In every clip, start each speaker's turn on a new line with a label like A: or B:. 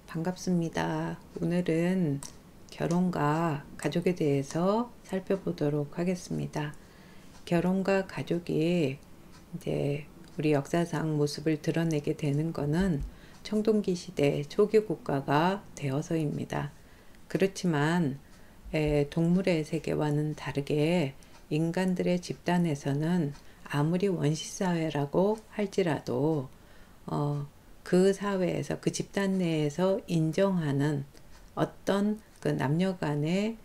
A: 반갑습니다. 오늘은 결혼과 가족에 대해서 살펴보도록 하겠습니다. 결혼과 가족이 이제 우리 역사상 모습을 드러내게 되는 것은 청동기 시대 초기 국가가 되어서입니다. 그렇지만 동물의 세계와는 다르게 인간들의 집단에서는 아무리 원시사회라고 할지라도 그 사회에서 그 집단 내에서 인정하는 어떤 그 남녀 간의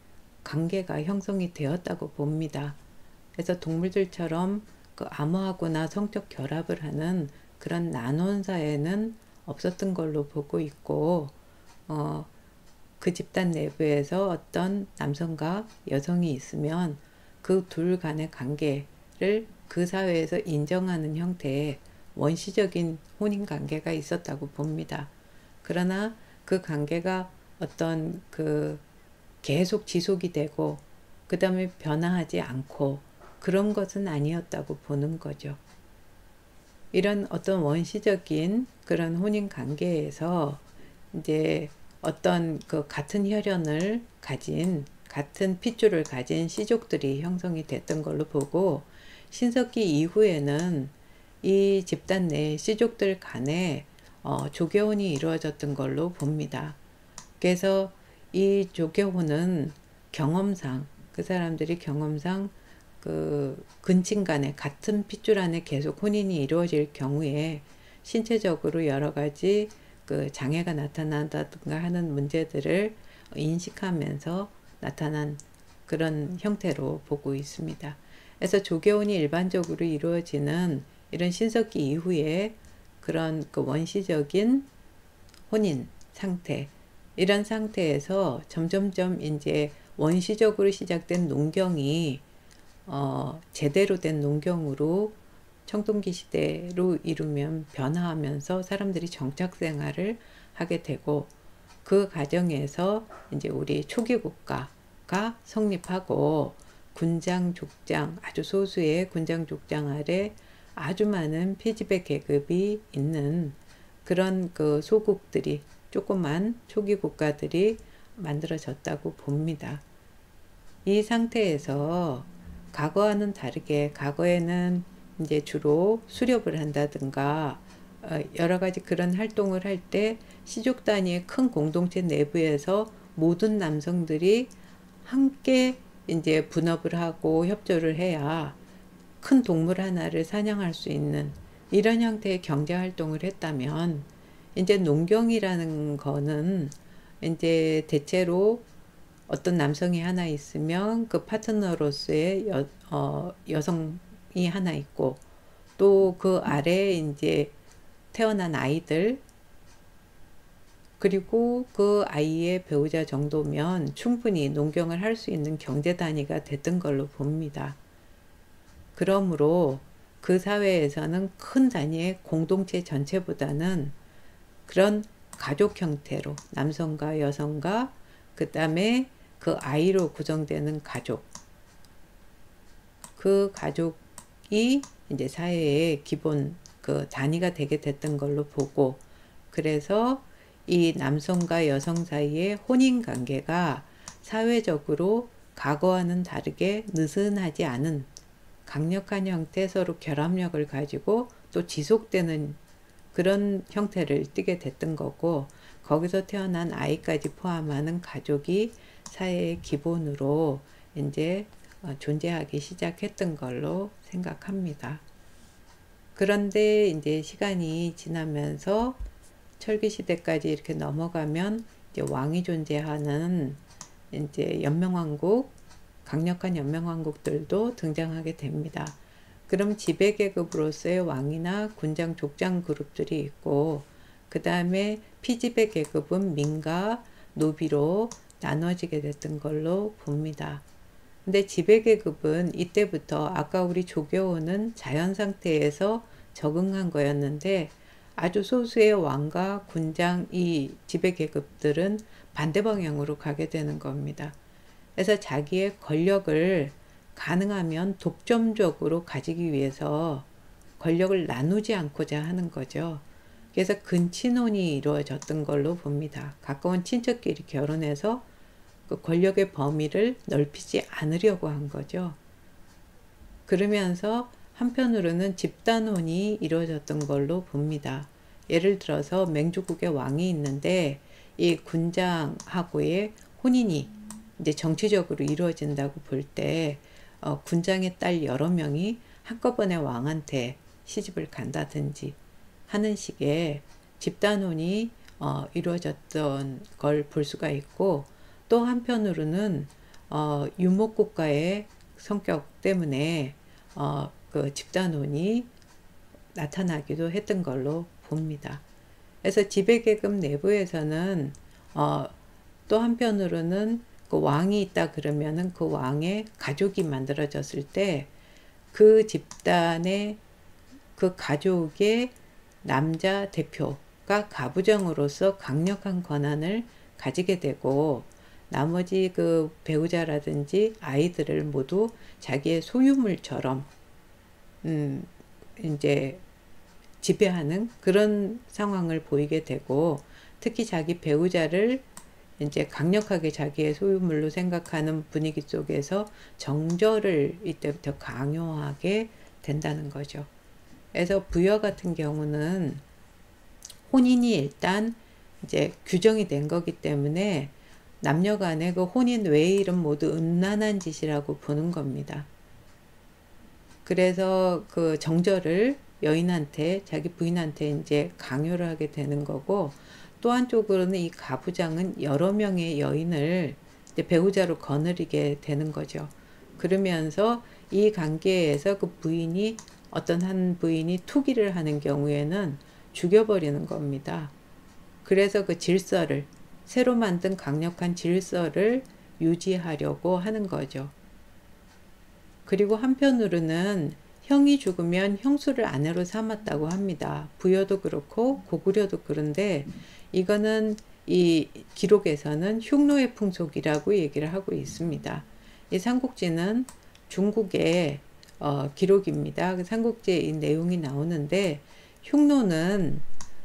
A: 관계가 형성이 되었다고 봅니다. 그래서 동물들처럼 그 암호하거나 성적 결합을 하는 그런 나눈 사회는 없었던 걸로 보고 있고, 그 집단 내부에서 어떤 남성과 여성이 있으면 그 둘 간의 관계를 그 사회에서 인정하는 형태의 원시적인 혼인 관계가 있었다고 봅니다. 그러나 그 관계가 어떤 그 계속 지속이 되고 그 다음에 변화하지 않고 그런 것은 아니었다고 보는 거죠. 이런 어떤 원시적인 그런 혼인 관계에서 이제 어떤 그 같은 혈연을 가진 같은 핏줄을 가진 씨족들이 형성이 됐던 걸로 보고, 신석기 이후에는 이 집단 내 씨족들 간에 조개혼이 이루어졌던 걸로 봅니다. 그래서 이 조개혼은 경험상 그 사람들이 경험상 그 근친 간에 같은 핏줄 안에 계속 혼인이 이루어질 경우에 신체적으로 여러 가지 그 장애가 나타난다든가 하는 문제들을 인식하면서 나타난 그런 형태로 보고 있습니다. 그래서 조개혼이 일반적으로 이루어지는 이런 신석기 이후에 그런 그 원시적인 혼인 상태, 이런 상태에서 점점점 이제 원시적으로 시작된 농경이 제대로 된 농경으로 청동기 시대로 이루면 변화하면서 사람들이 정착 생활을 하게 되고, 그 과정에서 이제 우리 초기 국가가 성립하고 군장 족장, 아주 소수의 군장 족장 아래 아주 많은 피지배 계급이 있는 그런 그 소국들이, 조그만 초기 국가들이 만들어졌다고 봅니다. 이 상태에서 과거와는 다르게, 과거에는 이제 주로 수렵을 한다든가 여러 가지 그런 활동을 할 때 씨족 단위의 큰 공동체 내부에서 모든 남성들이 함께 이제 분업을 하고 협조를 해야 큰 동물 하나를 사냥할 수 있는 이런 형태의 경제 활동을 했다면, 이제 농경이라는 거는 이제 대체로 어떤 남성이 하나 있으면 그 파트너로서의 여성이 하나 있고, 또 그 아래에 이제 태어난 아이들, 그리고 그 아이의 배우자 정도면 충분히 농경을 할 수 있는 경제 단위가 됐던 걸로 봅니다. 그러므로 그 사회에서는 큰 단위의 공동체 전체보다는 그런 가족 형태로 남성과 여성과 그 다음에 그 아이로 구성되는 가족, 그 가족이 이제 사회의 기본 그 단위가 되게 됐던 걸로 보고, 그래서 이 남성과 여성 사이의 혼인 관계가 사회적으로 과거와는 다르게 느슨하지 않은 강력한 형태 서로 결합력을 가지고 또 지속되는 그런 형태를 띠게 됐던 거고, 거기서 태어난 아이까지 포함하는 가족이 사회의 기본으로 이제 존재하기 시작했던 걸로 생각합니다. 그런데 이제 시간이 지나면서 철기 시대까지 이렇게 넘어가면 이제 왕이 존재하는 이제 연명왕국, 강력한 연명왕국들도 등장하게 됩니다. 그럼 지배계급으로서의 왕이나 군장, 족장 그룹들이 있고, 그 다음에 피지배 계급은 민가, 노비로 나눠지게 됐던 걸로 봅니다. 근데 지배계급은 이때부터 아까 우리 조교호는 자연 상태에서 적응한 거였는데, 아주 소수의 왕과 군장, 이 지배계급들은 반대 방향으로 가게 되는 겁니다. 그래서 자기의 권력을 가능하면 독점적으로 가지기 위해서 권력을 나누지 않고자 하는 거죠. 그래서 근친혼이 이루어졌던 걸로 봅니다. 가까운 친척끼리 결혼해서 그 권력의 범위를 넓히지 않으려고 한 거죠. 그러면서 한편으로는 집단혼이 이루어졌던 걸로 봅니다. 예를 들어서 맹주국의 왕이 있는데 이 군장하고의 혼인이 이제 정치적으로 이루어진다고 볼 때 군장의 딸 여러 명이 한꺼번에 왕한테 시집을 간다든지 하는 식의 집단혼이 이루어졌던 걸 볼 수가 있고, 또 한편으로는 유목국가의 성격 때문에 그 집단혼이 나타나기도 했던 걸로 봅니다. 그래서 지배계급 내부에서는 또 한편으로는 그 왕이 있다 그러면은 그 왕의 가족이 만들어졌을 때 그 집단의 그 가족의 남자 대표가 가부장으로서 강력한 권한을 가지게 되고, 나머지 그 배우자라든지 아이들을 모두 자기의 소유물처럼 이제 지배하는 그런 상황을 보이게 되고, 특히 자기 배우자를 이제 강력하게 자기의 소유물로 생각하는 분위기 속에서 정절을 이때부터 강요하게 된다는 거죠. 그래서 부여 같은 경우는 혼인이 일단 이제 규정이 된 거기 때문에 남녀 간의 그 혼인 외의 일은 모두 음란한 짓이라고 보는 겁니다. 그래서 그 정절을 여인한테, 자기 부인한테 이제 강요를 하게 되는 거고, 또 한쪽으로는 이 가부장은 여러 명의 여인을 이제 배우자로 거느리게 되는 거죠. 그러면서 이 관계에서 그 부인이, 어떤 한 부인이 투기를 하는 경우에는 죽여버리는 겁니다. 그래서 그 질서를, 새로 만든 강력한 질서를 유지하려고 하는 거죠. 그리고 한편으로는 형이 죽으면 형수를 아내로 삼았다고 합니다. 부여도 그렇고 고구려도 그런데, 이거는 이 기록에서는 흉노의 풍속이라고 얘기를 하고 있습니다. 이 삼국지는 중국의 기록입니다. 그 삼국지에 이 내용이 나오는데, 흉노는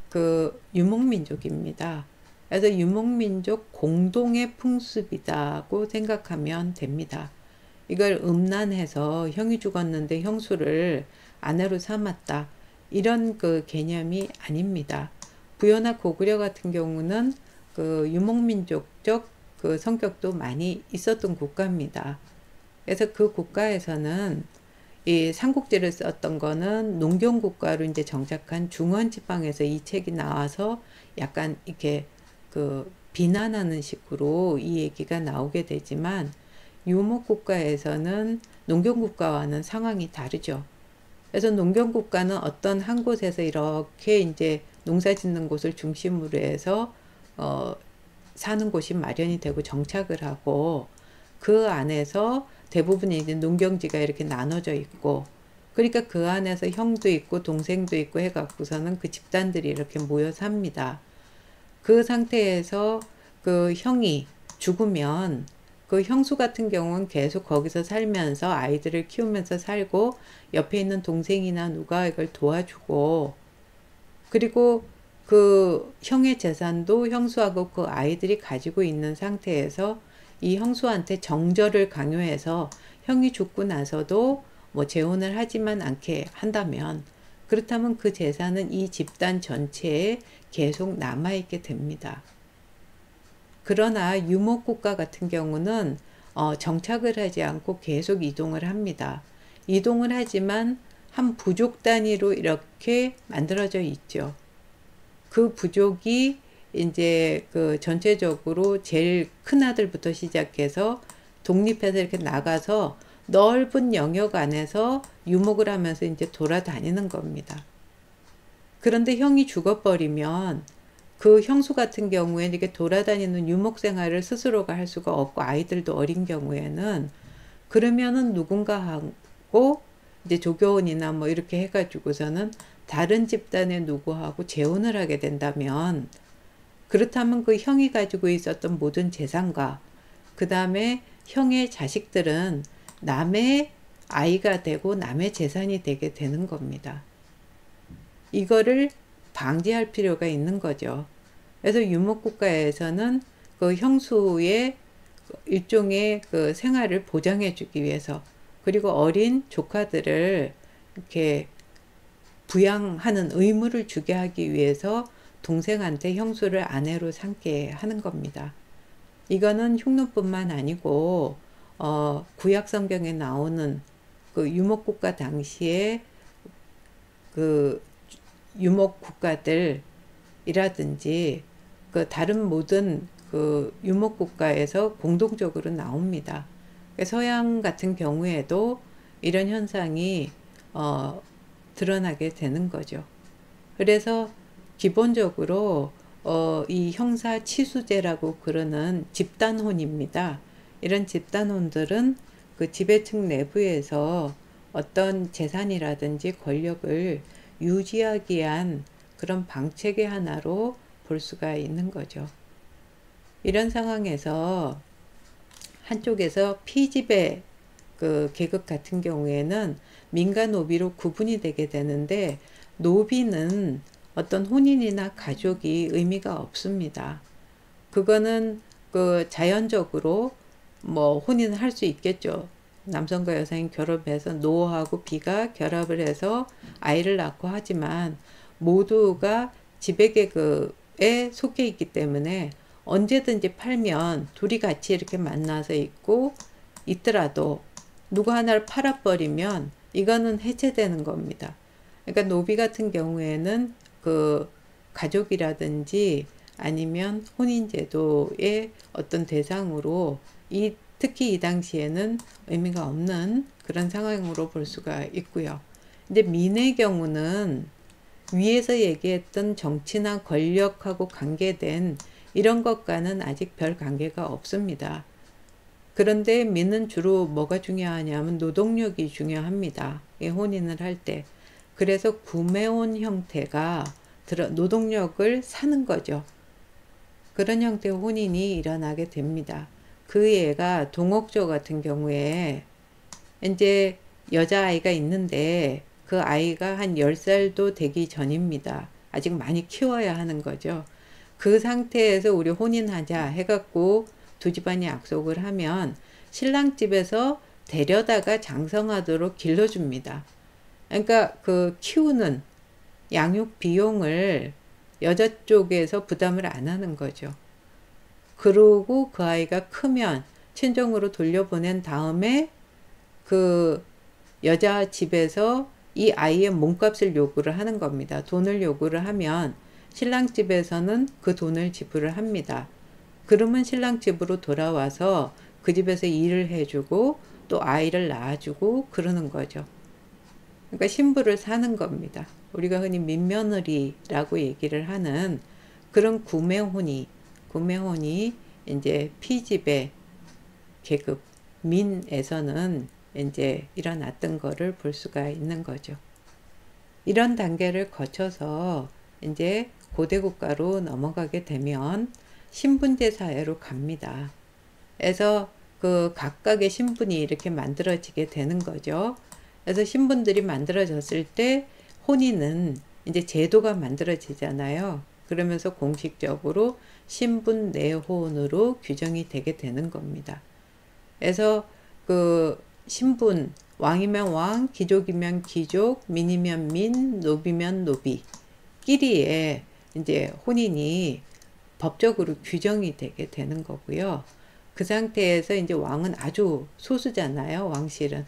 A: 그 유목민족입니다. 그래서 유목민족 공동의 풍습이라고 생각하면 됩니다. 이걸 음란해서 형이 죽었는데 형수를 아내로 삼았다, 이런 그 개념이 아닙니다. 부여나 고구려 같은 경우는 그 유목민족적 그 성격도 많이 있었던 국가입니다. 그래서 그 국가에서는 이 삼국지를 썼던 거는 농경국가로 이제 정착한 중원지방에서 이 책이 나와서 약간 이렇게 그 비난하는 식으로 이 얘기가 나오게 되지만, 유목국가에서는 농경국가와는 상황이 다르죠. 그래서 농경국가는 어떤 한 곳에서 이렇게 이제 농사 짓는 곳을 중심으로 해서 사는 곳이 마련이 되고 정착을 하고, 그 안에서 대부분 이제 농경지가 이렇게 나눠져 있고, 그러니까 그 안에서 형도 있고 동생도 있고 해갖고서는 그 집단들이 이렇게 모여 삽니다. 그 상태에서 그 형이 죽으면 그 형수 같은 경우는 계속 거기서 살면서 아이들을 키우면서 살고, 옆에 있는 동생이나 누가 이걸 도와주고, 그리고 그 형의 재산도 형수하고 그 아이들이 가지고 있는 상태에서 이 형수한테 정절을 강요해서 형이 죽고 나서도 뭐 재혼을 하지만 않게 한다면, 그렇다면 그 재산은 이 집단 전체에 계속 남아있게 됩니다. 그러나 유목국가 같은 경우는 정착을 하지 않고 계속 이동을 합니다. 이동을 하지만 한 부족 단위로 이렇게 만들어져 있죠. 그 부족이 이제 그 전체적으로 제일 큰 아들부터 시작해서 독립해서 이렇게 나가서 넓은 영역 안에서 유목을 하면서 이제 돌아다니는 겁니다. 그런데 형이 죽어버리면 그 형수 같은 경우에는 이렇게 돌아다니는 유목 생활을 스스로가 할 수가 없고, 아이들도 어린 경우에는, 그러면은 누군가 하고 이제 조교원이나 뭐 이렇게 해가지고서는 다른 집단의 누구하고 재혼을 하게 된다면, 그렇다면 그 형이 가지고 있었던 모든 재산과 그 다음에 형의 자식들은 남의 아이가 되고 남의 재산이 되게 되는 겁니다. 이거를 방지할 필요가 있는 거죠. 그래서 유목국가에서는 그 형수의 일종의 그 생활을 보장해 주기 위해서, 그리고 어린 조카들을 이렇게 부양하는 의무를 주게 하기 위해서 동생한테 형수를 아내로 삼게 하는 겁니다. 이거는 흉노뿐만 아니고 구약 성경에 나오는 그 유목국가 당시에 그 유목국가들이라든지 그 다른 모든 그 유목국가에서 공동적으로 나옵니다. 서양 같은 경우에도 이런 현상이 드러나게 되는 거죠. 그래서 기본적으로 이 형사치수제라고 그러는 집단혼입니다. 이런 집단혼들은 그 지배층 내부에서 어떤 재산이라든지 권력을 유지하기 위한 그런 방책의 하나로 볼 수가 있는 거죠. 이런 상황에서 한쪽에서 피지배 그 계급 같은 경우에는 민과 노비로 구분이 되게 되는데, 노비는 어떤 혼인이나 가족이 의미가 없습니다. 그거는 그 자연적으로 뭐 혼인을 할 수 있겠죠. 남성과 여성이 결합해서 노하고 비가 결합을 해서 아이를 낳고 하지만 모두가 지배계급에 속해 있기 때문에 언제든지 팔면 둘이 같이 이렇게 만나서 있고 있더라도 누구 하나를 팔아버리면 이거는 해체되는 겁니다. 그러니까 노비 같은 경우에는 그 가족이라든지 아니면 혼인제도의 어떤 대상으로 특히 이 당시에는 의미가 없는 그런 상황으로 볼 수가 있고요. 이제 민의 경우는 위에서 얘기했던 정치나 권력하고 관계된 이런 것과는 아직 별 관계가 없습니다. 그런데 민은 주로 뭐가 중요하냐면 노동력이 중요합니다. 혼인을 할 때. 그래서 구매혼 형태가 노동력을 사는 거죠. 그런 형태의 혼인이 일어나게 됩니다. 그 애가 동옥조 같은 경우에 이제 여자아이가 있는데 그 아이가 한 10살도 되기 전입니다. 아직 많이 키워야 하는 거죠. 그 상태에서 우리 혼인하자 해갖고 두 집안이 약속을 하면 신랑 집에서 데려다가 장성하도록 길러줍니다. 그러니까 그 키우는 양육 비용을 여자 쪽에서 부담을 안 하는 거죠. 그러고 그 아이가 크면 친정으로 돌려보낸 다음에 그 여자 집에서 이 아이의 몸값을 요구를 하는 겁니다. 돈을 요구를 하면 신랑 집에서는 그 돈을 지불을 합니다. 그러면 신랑 집으로 돌아와서 그 집에서 일을 해주고 또 아이를 낳아주고 그러는 거죠. 그러니까 신부를 사는 겁니다. 우리가 흔히 민며느리라고 얘기를 하는 그런 구매혼이 이제 피지배 계급 민에서는 이제 일어났던 거를 볼 수가 있는 거죠. 이런 단계를 거쳐서 이제 고대 국가로 넘어가게 되면 신분제 사회로 갑니다. 그래서 그 각각의 신분이 이렇게 만들어지게 되는 거죠. 그래서 신분들이 만들어졌을 때 혼인은 이제 제도가 만들어지잖아요. 그러면서 공식적으로 신분 내혼으로 규정이 되게 되는 겁니다. 그래서 그 신분, 왕이면 왕, 귀족이면 귀족, 민이면 민, 노비면 노비 끼리의 이제 혼인이 법적으로 규정이 되게 되는 거고요. 그 상태에서 이제 왕은 아주 소수잖아요. 왕실은.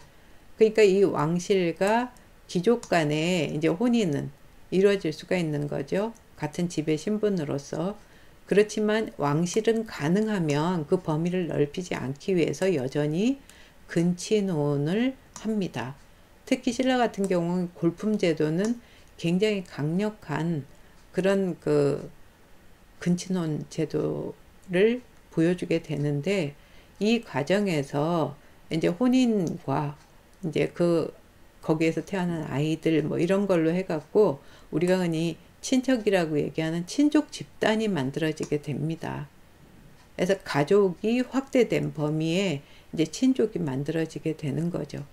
A: 그러니까 이 왕실과 귀족 간의 이제 혼인은 이루어질 수가 있는 거죠. 같은 집의 신분으로서. 그렇지만 왕실은 가능하면 그 범위를 넓히지 않기 위해서 여전히 근친혼을 합니다. 특히 신라 같은 경우는 골품 제도는 굉장히 강력한 그런 그 근친혼 제도를 보여주게 되는데, 이 과정에서 이제 혼인과 이제 거기에서 태어난 아이들 뭐 이런 걸로 해갖고 우리가 흔히 친척이라고 얘기하는 친족 집단이 만들어지게 됩니다. 그래서 가족이 확대된 범위에 이제 친족이 만들어지게 되는 거죠.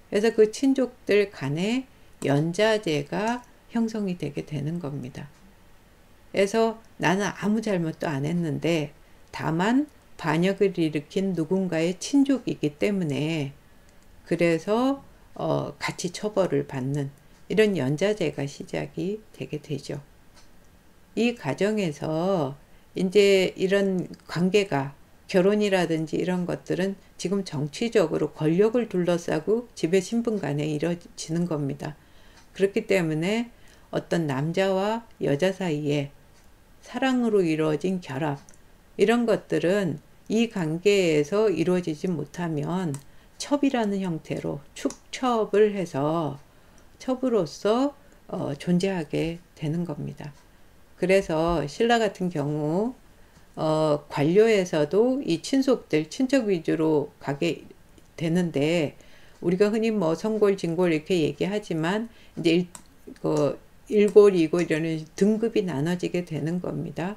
A: 그래서 그 친족들 간의 연자제가 형성이 되게 되는 겁니다. 그래서 나는 아무 잘못도 안 했는데 다만 반역을 일으킨 누군가의 친족이기 때문에 그래서 같이 처벌을 받는 이런 연좌제가 시작이 되게 되죠. 이 과정에서 이제 이런 관계가 결혼이라든지 이런 것들은 지금 정치적으로 권력을 둘러싸고 지배 신분 간에 이루어지는 겁니다. 그렇기 때문에 어떤 남자와 여자 사이에 사랑으로 이루어진 결합 이런 것들은 이 관계에서 이루어지지 못하면 첩이라는 형태로 축첩을 해서 첩으로서 존재하게 되는 겁니다. 그래서 신라 같은 경우 관료에서도 이 친속들 친척 위주로 가게 되는데 우리가 흔히 뭐 성골 진골 이렇게 얘기하지만 이제 일골 이골 이런 등급이 나눠지게 되는 겁니다.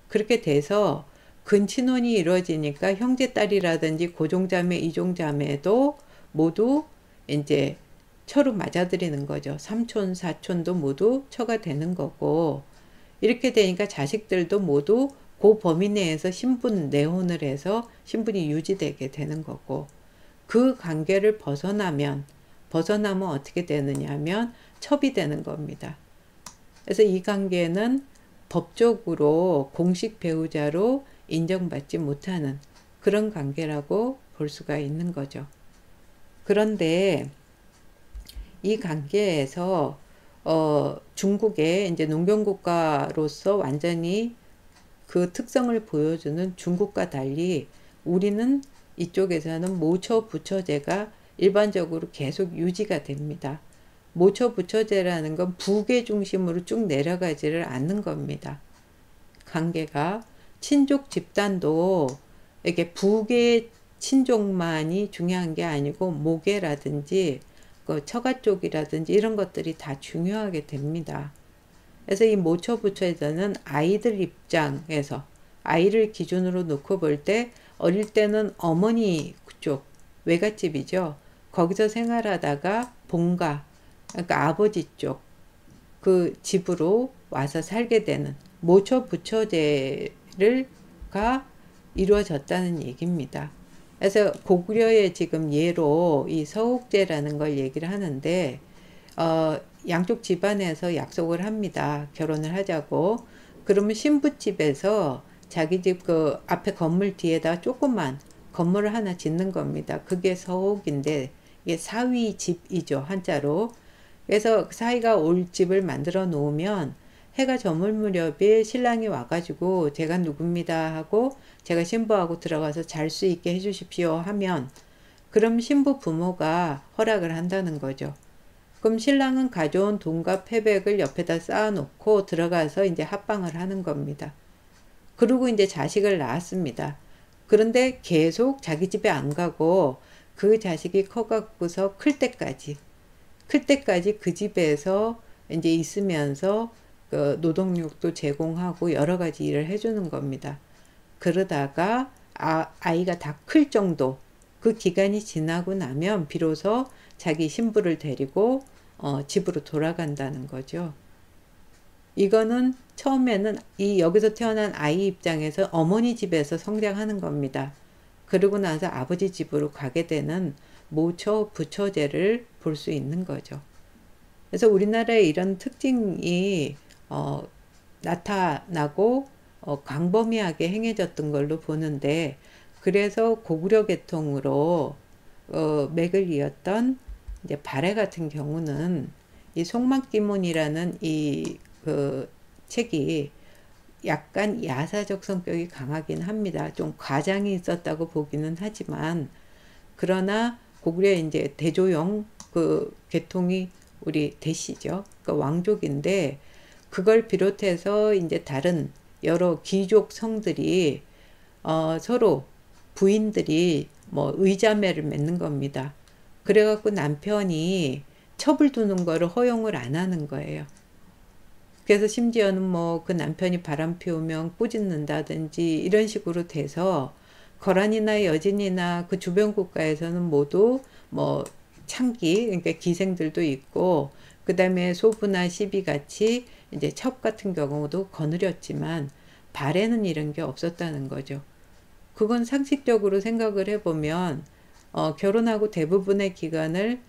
A: 그렇게 돼서 근친혼이 이루어지니까 형제딸이라든지 고종자매 이종자매도 모두 이제 처로 맞아들이는 거죠. 삼촌 사촌도 모두 처가 되는 거고 이렇게 되니까 자식들도 모두 그 범위 내에서 신분 내혼을 해서 신분이 유지되게 되는 거고 그 관계를 벗어나면 어떻게 되느냐 하면 첩이 되는 겁니다. 그래서 이 관계는 법적으로 공식 배우자로 인정받지 못하는 그런 관계라고 볼 수가 있는 거죠. 그런데 이 관계에서 중국의 이제 농경국가로서 완전히 그 특성을 보여주는 중국과 달리 우리는 이쪽에서는 모처 부처제가 일반적으로 계속 유지가 됩니다. 모처 부처제라는 건 부계 중심으로 쭉 내려가지를 않는 겁니다. 관계가 친족 집단도 이렇게 부계 친족만이 중요한 게 아니고 모계라든지 그 처가 쪽이라든지 이런 것들이 다 중요하게 됩니다. 그래서 이 모처 부처에서는 아이들 입장에서 아이를 기준으로 놓고 볼 때 어릴 때는 어머니 쪽 외갓집이죠. 거기서 생활하다가 본가 그러니까 아버지 쪽 그 집으로 와서 살게 되는 모처 부처제가 이루어졌다는 얘기입니다. 그래서 고구려의 지금 예로 이 서옥제라는 걸 얘기를 하는데 양쪽 집안에서 약속을 합니다. 결혼을 하자고. 그러면 신부집에서 자기 집 그 앞에 건물 뒤에다 조그만 건물을 하나 짓는 겁니다. 그게 서옥인데 이게 사위집이죠. 한자로. 그래서 사위가 올 집을 만들어 놓으면 해가 저물 무렵에 신랑이 와가지고 제가 누굽니다 하고 제가 신부하고 들어가서 잘 수 있게 해주십시오 하면 그럼 신부 부모가 허락을 한다는 거죠. 그럼 신랑은 가져온 돈과 패백을 옆에다 쌓아놓고 들어가서 이제 합방을 하는 겁니다. 그리고 이제 자식을 낳았습니다. 그런데 계속 자기 집에 안 가고 그 자식이 커갖고서 클 때까지 그 집에서 이제 있으면서 그 노동력도 제공하고 여러 가지 일을 해주는 겁니다. 그러다가 아이가 다 클 정도 그 기간이 지나고 나면 비로소 자기 신부를 데리고 집으로 돌아간다는 거죠. 이거는 처음에는 이 여기서 태어난 아이 입장에서 어머니 집에서 성장하는 겁니다. 그러고 나서 아버지 집으로 가게 되는 모처 부처제를 볼 수 있는 거죠. 그래서 우리나라의 이런 특징이 나타나고 광범위하게 행해졌던 걸로 보는데 그래서 고구려 계통으로 맥을 이었던 이제 발해 같은 경우는 이 송막기문이라는 이 그 책이 약간 야사적 성격이 강하긴 합니다. 좀 과장이 있었다고 보기는 하지만 그러나 고구려의 이제 대조영 그 계통이 우리 대시죠. 그러니까 왕족인데 그걸 비롯해서 이제 다른 여러 귀족 성들이 서로 부인들이 뭐 의자매를 맺는 겁니다. 그래갖고 남편이 첩을 두는 거를 허용을 안 하는 거예요. 그래서 심지어는 뭐 그 남편이 바람 피우면 꾸짖는다든지 이런 식으로 돼서 거란이나 여진이나 그 주변 국가에서는 모두 뭐 창기 그러니까 기생들도 있고 그 다음에 소부나 시비 같이 이제 첩 같은 경우도 거느렸지만 발에는 이런 게 없었다는 거죠. 그건 상식적으로 생각을 해보면 결혼하고 대부분의 기간을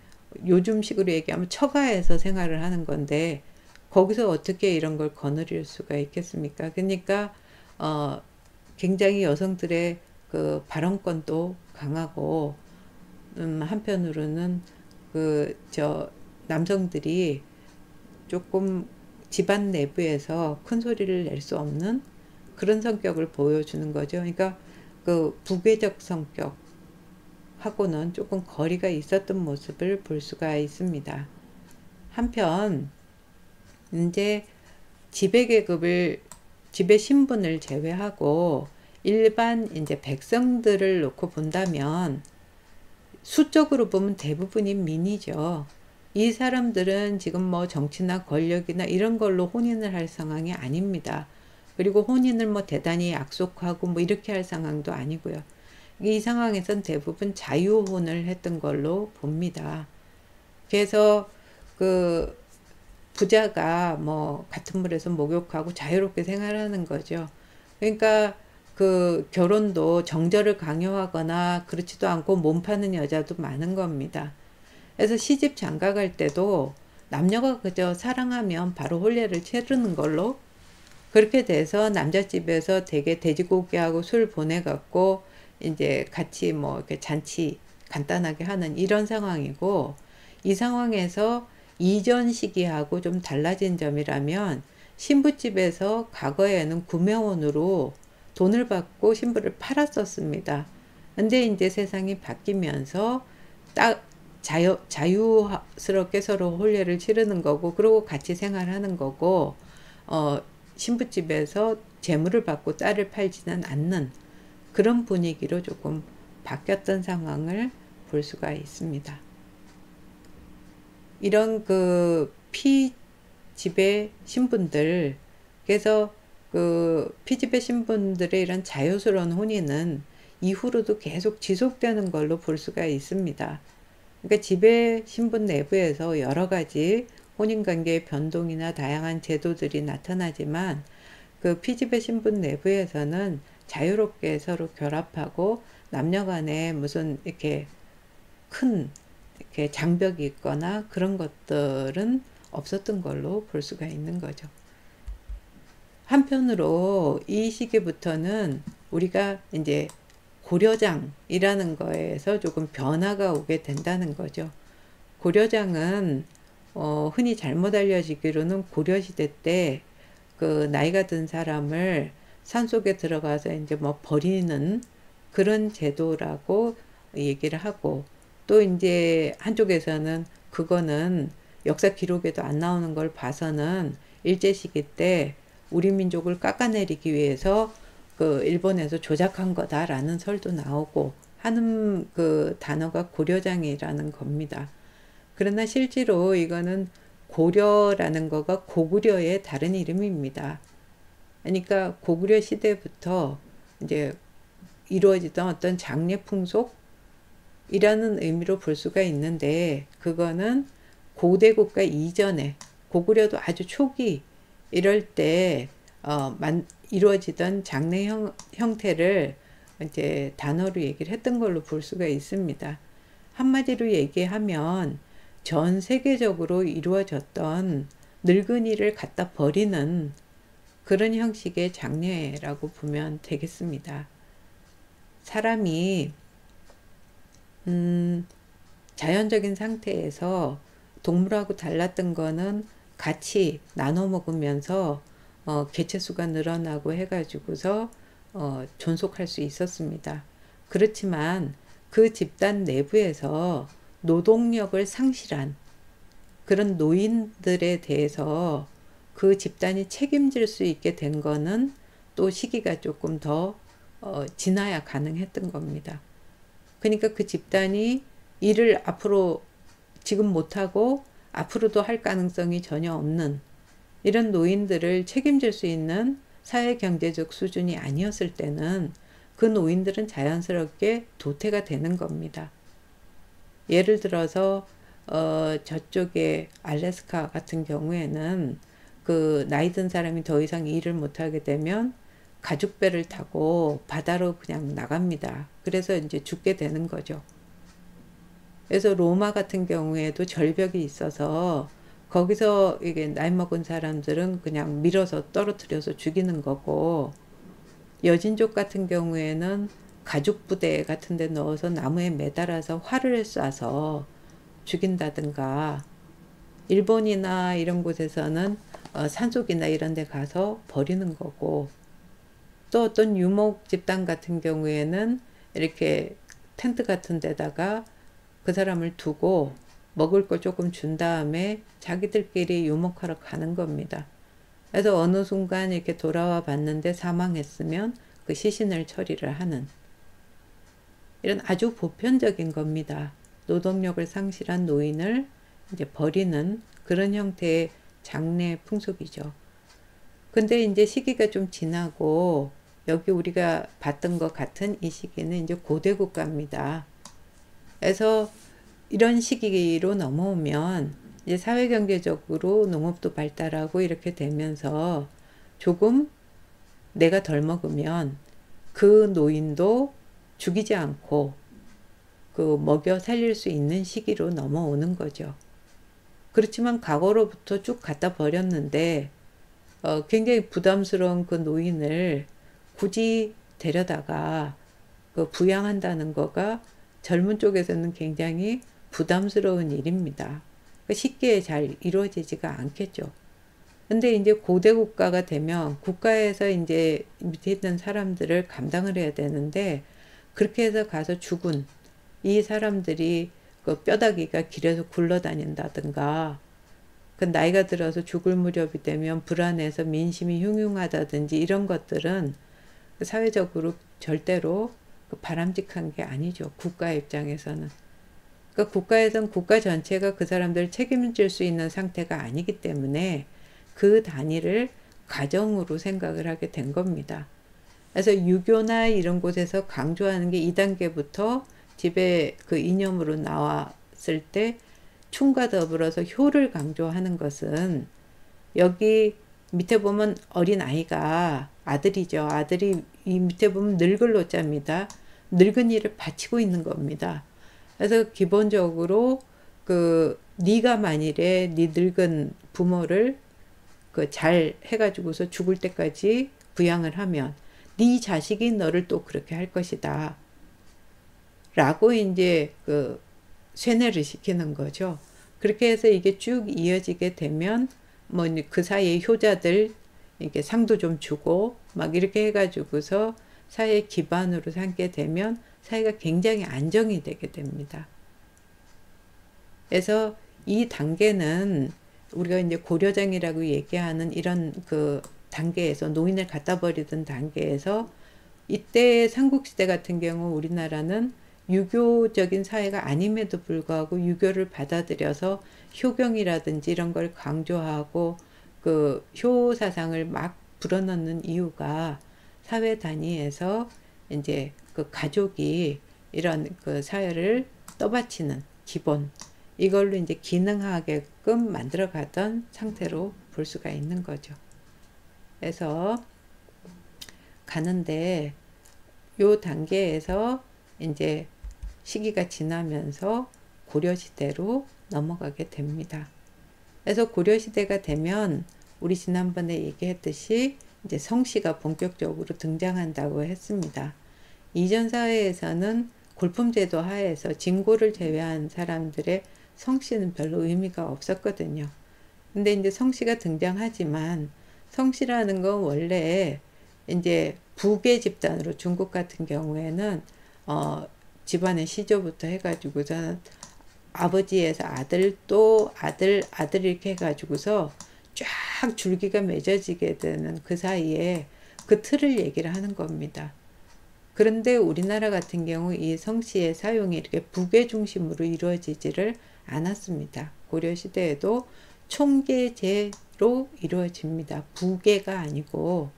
A: 요즘식으로 얘기하면 처가에서 생활을 하는 건데 거기서 어떻게 이런 걸 거느릴 수가 있겠습니까? 그러니까 굉장히 여성들의 그 발언권도 강하고 한편으로는 남성들이 조금 집안 내부에서 큰 소리를 낼 수 없는 그런 성격을 보여주는 거죠. 그러니까 그 부계적 성격하고는 조금 거리가 있었던 모습을 볼 수가 있습니다. 한편 이제 지배계급을 지배 신분을 제외하고 일반 이제 백성들을 놓고 본다면 수적으로 보면 대부분이 민이죠. 이 사람들은 지금 뭐 정치나 권력이나 이런 걸로 혼인을 할 상황이 아닙니다. 그리고 혼인을 뭐 대단히 약속하고 뭐 이렇게 할 상황도 아니고요. 이 상황에선 대부분 자유혼을 했던 걸로 봅니다. 그래서 그 부자가 뭐 같은 물에서 목욕하고 자유롭게 생활하는 거죠. 그러니까 그 결혼도 정절을 강요하거나 그렇지도 않고 몸 파는 여자도 많은 겁니다. 그래서 시집 장가갈 때도 남녀가 그저 사랑하면 바로 혼례를 치르는 걸로 그렇게 돼서 남자집에서 되게 돼지고기하고 술 보내갖고 이제 같이 뭐 이렇게 잔치 간단하게 하는 이런 상황이고, 이 상황에서 이전 시기하고 좀 달라진 점이라면 신부집에서 과거에는 구매원으로 돈을 받고 신부를 팔았었습니다. 근데 이제 세상이 바뀌면서 딱 자유스럽게 서로 혼례를 치르는 거고, 그리고 같이 생활하는 거고, 신부집에서 재물을 받고 딸을 팔지는 않는 그런 분위기로 조금 바뀌었던 상황을 볼 수가 있습니다. 이런 그 피지배 신분들, 그래서 그 피지배 신분들의 이런 자유스러운 혼인은 이후로도 계속 지속되는 걸로 볼 수가 있습니다. 그러니까 지배 신분 내부에서 여러 가지 혼인관계의 변동이나 다양한 제도들이 나타나지만 그 피지배 신분 내부에서는 자유롭게 서로 결합하고 남녀 간에 무슨 이렇게 큰 이렇게 장벽이 있거나 그런 것들은 없었던 걸로 볼 수가 있는 거죠. 한편으로 이 시기부터는 우리가 이제 고려장이라는 거에서 조금 변화가 오게 된다는 거죠. 고려장은 흔히 잘못 알려지기로는 고려시대 때 그 나이가 든 사람을 산속에 들어가서 이제 뭐 버리는 그런 제도라고 얘기를 하고, 또 이제 한쪽에서는 그거는 역사 기록에도 안 나오는 걸 봐서는 일제시기 때 우리 민족을 깎아내리기 위해서 그 일본에서 조작한 거다라는 설도 나오고 하는 그 단어가 고려장이라는 겁니다. 그러나 실제로 이거는 고려라는 거가 고구려의 다른 이름입니다. 그러니까 고구려 시대부터 이제 이루어지던 어떤 장례 풍속이라는 의미로 볼 수가 있는데, 그거는 고대 국가 이전에 고구려도 아주 초기 이럴 때 이루어지던 장례 형태를 이제 단어로 얘기를 했던 걸로 볼 수가 있습니다. 한마디로 얘기하면 전 세계적으로 이루어졌던 늙은이를 갖다 버리는 그런 형식의 장례라고 보면 되겠습니다. 사람이 자연적인 상태에서 동물하고 달랐던 거는 같이 나눠 먹으면서 개체수가 늘어나고 해가지고서 존속할 수 있었습니다. 그렇지만 그 집단 내부에서 노동력을 상실한 그런 노인들에 대해서 그 집단이 책임질 수 있게 된 거는 또 시기가 조금 더 지나야 가능했던 겁니다. 그러니까 그 집단이 일을 앞으로 지금 못하고 앞으로도 할 가능성이 전혀 없는 이런 노인들을 책임질 수 있는 사회 경제적 수준이 아니었을 때는 그 노인들은 자연스럽게 도태가 되는 겁니다. 예를 들어서 저쪽에 알래스카 같은 경우에는 그 나이 든 사람이 더 이상 일을 못하게 되면 가죽배를 타고 바다로 그냥 나갑니다. 그래서 이제 죽게 되는 거죠. 그래서 로마 같은 경우에도 절벽이 있어서 거기서 이게 나이 먹은 사람들은 그냥 밀어서 떨어뜨려서 죽이는 거고, 여진족 같은 경우에는 가죽 부대 같은 데 넣어서 나무에 매달아서 활을 쏴서 죽인다든가, 일본이나 이런 곳에서는 산속이나 이런 데 가서 버리는 거고, 또 어떤 유목 집단 같은 경우에는 이렇게 텐트 같은 데다가 그 사람을 두고 먹을 거 조금 준 다음에 자기들끼리 유목하러 가는 겁니다. 그래서 어느 순간 이렇게 돌아와 봤는데 사망했으면 그 시신을 처리를 하는, 이런 아주 보편적인 겁니다. 노동력을 상실한 노인을 이제 버리는 그런 형태의 장례 풍속이죠. 근데 이제 시기가 좀 지나고 여기 우리가 봤던 것 같은 이 시기는 이제 고대 국가입니다. 그래서 이런 시기로 넘어오면 이제 사회경제적으로 농업도 발달하고 이렇게 되면서 조금 내가 덜 먹으면 그 노인도 죽이지 않고 그 먹여 살릴 수 있는 시기로 넘어오는 거죠. 그렇지만 과거로부터 쭉 갖다 버렸는데 굉장히 부담스러운 그 노인을 굳이 데려다가 그 부양한다는 거가 젊은 쪽에서는 굉장히 부담스러운 일입니다. 쉽게 잘 이루어지지가 않겠죠. 근데 이제 고대 국가가 되면 국가에서 이제 밑에 있는 사람들을 감당을 해야 되는데, 그렇게 해서 가서 죽은 이 사람들이 그 뼈다귀가 길에서 굴러다닌다든가, 그 나이가 들어서 죽을 무렵이 되면 불안해서 민심이 흉흉하다든지 이런 것들은 사회적으로 절대로 바람직한 게 아니죠. 국가 입장에서는. 그러니까 국가에선 국가 전체가 그 사람들을 책임질 수 있는 상태가 아니기 때문에 그 단위를 가정으로 생각을 하게 된 겁니다. 그래서 유교나 이런 곳에서 강조하는 게 2단계부터 집에 그 이념으로 나왔을 때 춤과 더불어서 효를 강조하는 것은, 여기 밑에 보면 어린 아이가 아들이죠. 아들이 이 밑에 보면 늙을 노자입니다. 늙은이를 바치고 있는 겁니다. 그래서 기본적으로 그 네가 만일에 네 늙은 부모를 그 잘 해가지고서 죽을 때까지 부양을 하면 네 자식이 너를 또 그렇게 할 것이다 라고 이제 그 쇠뇌를 시키는 거죠. 그렇게 해서 이게 쭉 이어지게 되면 뭐 그 사이에 효자들 이렇게 상도 좀 주고 막 이렇게 해가지고서 사회 기반으로 삼게 되면 사회가 굉장히 안정이 되게 됩니다. 그래서 이 단계는 우리가 이제 고려정이라고 얘기하는 이런 그 단계에서, 노인을 갖다 버리던 단계에서, 이때 삼국시대 같은 경우 우리나라는 유교적인 사회가 아님에도 불구하고 유교를 받아들여서 효경이라든지 이런 걸 강조하고 그 효 사상을 막 불어넣는 이유가, 사회 단위에서 이제 그 가족이 이런 그 사회를 떠받치는 기본, 이걸로 이제 기능하게끔 만들어 가던 상태로 볼 수가 있는 거죠. 그래서 가는데 요 단계에서 이제 시기가 지나면서 고려시대로 넘어가게 됩니다. 그래서 고려시대가 되면 우리 지난번에 얘기했듯이 이제 성씨가 본격적으로 등장한다고 했습니다. 이전 사회에서는 골품제도 하에서 진고를 제외한 사람들의 성씨는 별로 의미가 없었거든요. 근데 이제 성씨가 등장하지만, 성씨라는 건 원래 이제 부계 집단으로, 중국 같은 경우에는 집안의 시조부터 해가지고서는 아버지에서 아들, 또 아들, 아들 이렇게 해가지고서 쫙 줄기가 맺어지게 되는 그 사이에 그 틀을 얘기를 하는 겁니다. 그런데 우리나라 같은 경우 이 성씨의 사용이 이렇게 부계 중심으로 이루어지지를 않았습니다. 고려시대에도 총계제로 이루어집니다. 부계가 아니고,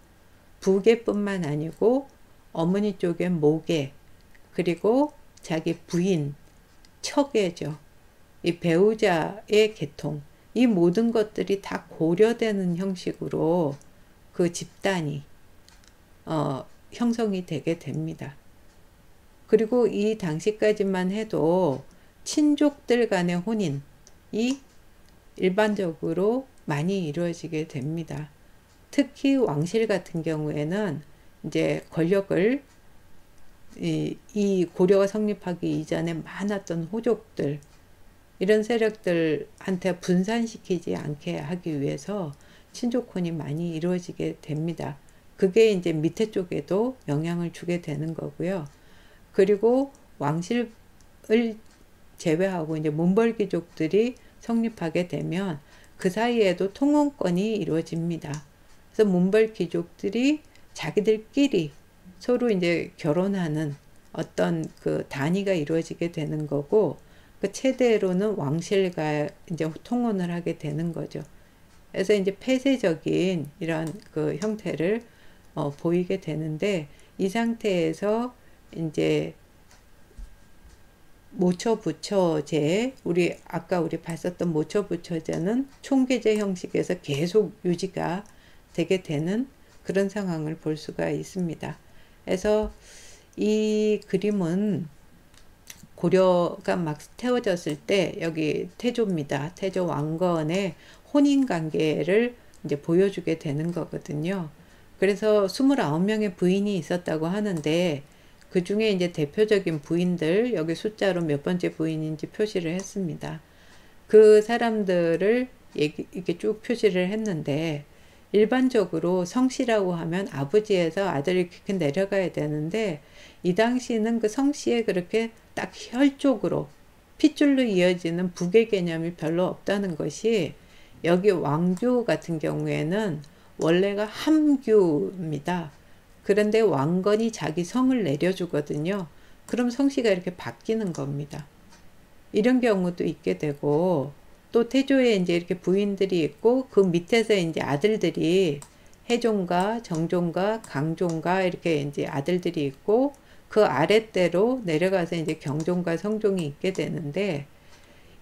A: 부계뿐만 아니고 어머니 쪽엔 모계, 그리고 자기 부인, 처계죠. 이 배우자의 계통, 이 모든 것들이 다 고려되는 형식으로 그 집단이 형성이 되게 됩니다. 그리고 이 당시까지만 해도 친족들 간의 혼인이 일반적으로 많이 이루어지게 됩니다. 특히 왕실 같은 경우에는 이제 권력을 이 고려가 성립하기 이전에 많았던 호족들, 이런 세력들한테 분산시키지 않게 하기 위해서 친족혼이 많이 이루어지게 됩니다. 그게 이제 밑에 쪽에도 영향을 주게 되는 거고요. 그리고 왕실을 제외하고 이제 문벌귀족들이 성립하게 되면 그 사이에도 통혼권이 이루어집니다. 그래서 문벌귀족들이 자기들끼리 서로 이제 결혼하는 어떤 그 단위가 이루어지게 되는 거고, 그 최대로는 왕실과 이제 통혼을 하게 되는 거죠. 그래서 이제 폐쇄적인 이런 그 형태를 보이게 되는데, 이 상태에서 이제 모처부처제, 아까 우리 봤었던 모처부처제는 총계제 형식에서 계속 유지가 되게 되는 그런 상황을 볼 수가 있습니다. 그래서 이 그림은 고려가 막 태워졌을 때 여기 태조입니다. 태조 왕건의 혼인 관계를 이제 보여주게 되는 거거든요. 그래서 29명의 부인이 있었다고 하는데, 그 중에 이제 대표적인 부인들, 여기 숫자로 몇 번째 부인인지 표시를 했습니다. 그 사람들을 이렇게 쭉 표시를 했는데, 일반적으로 성씨라고 하면 아버지에서 아들이 이렇게 내려가야 되는데, 이 당시는 그 성씨에 그렇게 딱 혈족으로 핏줄로 이어지는 부계 개념이 별로 없다는 것이, 여기 왕조 같은 경우에는 원래가 함규입니다. 그런데 왕건이 자기 성을 내려주거든요. 그럼 성씨가 이렇게 바뀌는 겁니다. 이런 경우도 있게 되고, 또 태조에 이제 이렇게 부인들이 있고, 그 밑에서 이제 아들들이 해종가, 정종가, 강종가 이렇게 이제 아들들이 있고, 그 아랫대로 내려가서 이제 경종과 성종이 있게 되는데,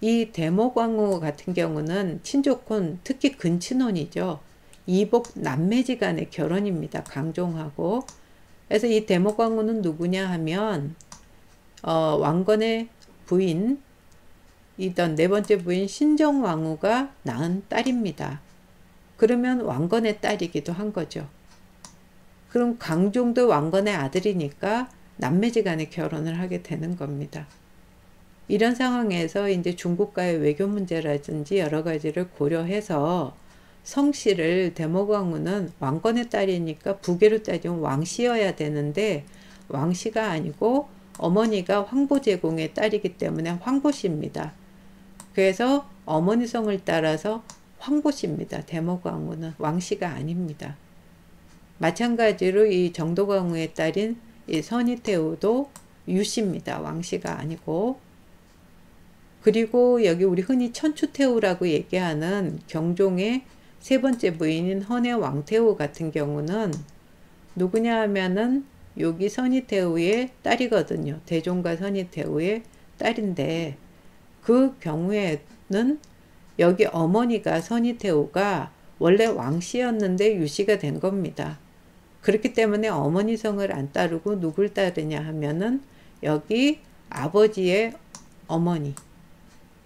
A: 이 대목왕후 같은 경우는 친족혼, 특히 근친혼이죠. 이복 남매지간의 결혼입니다. 강종하고. 그래서 이 대목왕후는 누구냐 하면 왕건의 부인 이던 네 번째 부인 신정왕후가 낳은 딸입니다. 그러면 왕건의 딸이기도 한 거죠. 그럼 강종도 왕건의 아들이니까 남매지간의 결혼을 하게 되는 겁니다. 이런 상황에서 이제 중국과의 외교 문제라든지 여러 가지를 고려해서 성씨를 대목왕후는 왕건의 딸이니까 부계로 따지면 왕씨여야 되는데, 왕씨가 아니고 어머니가 황보제공의 딸이기 때문에 황보씨입니다. 그래서 어머니 성을 따라서 황보씨입니다. 대목왕후는 왕씨가 아닙니다. 마찬가지로 이 정도광후의 딸인 이 선의태후도 유씨입니다. 왕씨가 아니고. 그리고 여기 우리 흔히 천추태후라고 얘기하는 경종의 세 번째 부인인 헌의 왕태후 같은 경우는 누구냐 하면은 여기 선의태후의 딸이거든요. 대종과 선의태후의 딸인데, 그 경우에는 여기 어머니가 선의태후가 원래 왕씨였는데 유씨가 된 겁니다. 그렇기 때문에 어머니 성을 안 따르고 누굴 따르냐 하면은 여기 아버지의 어머니,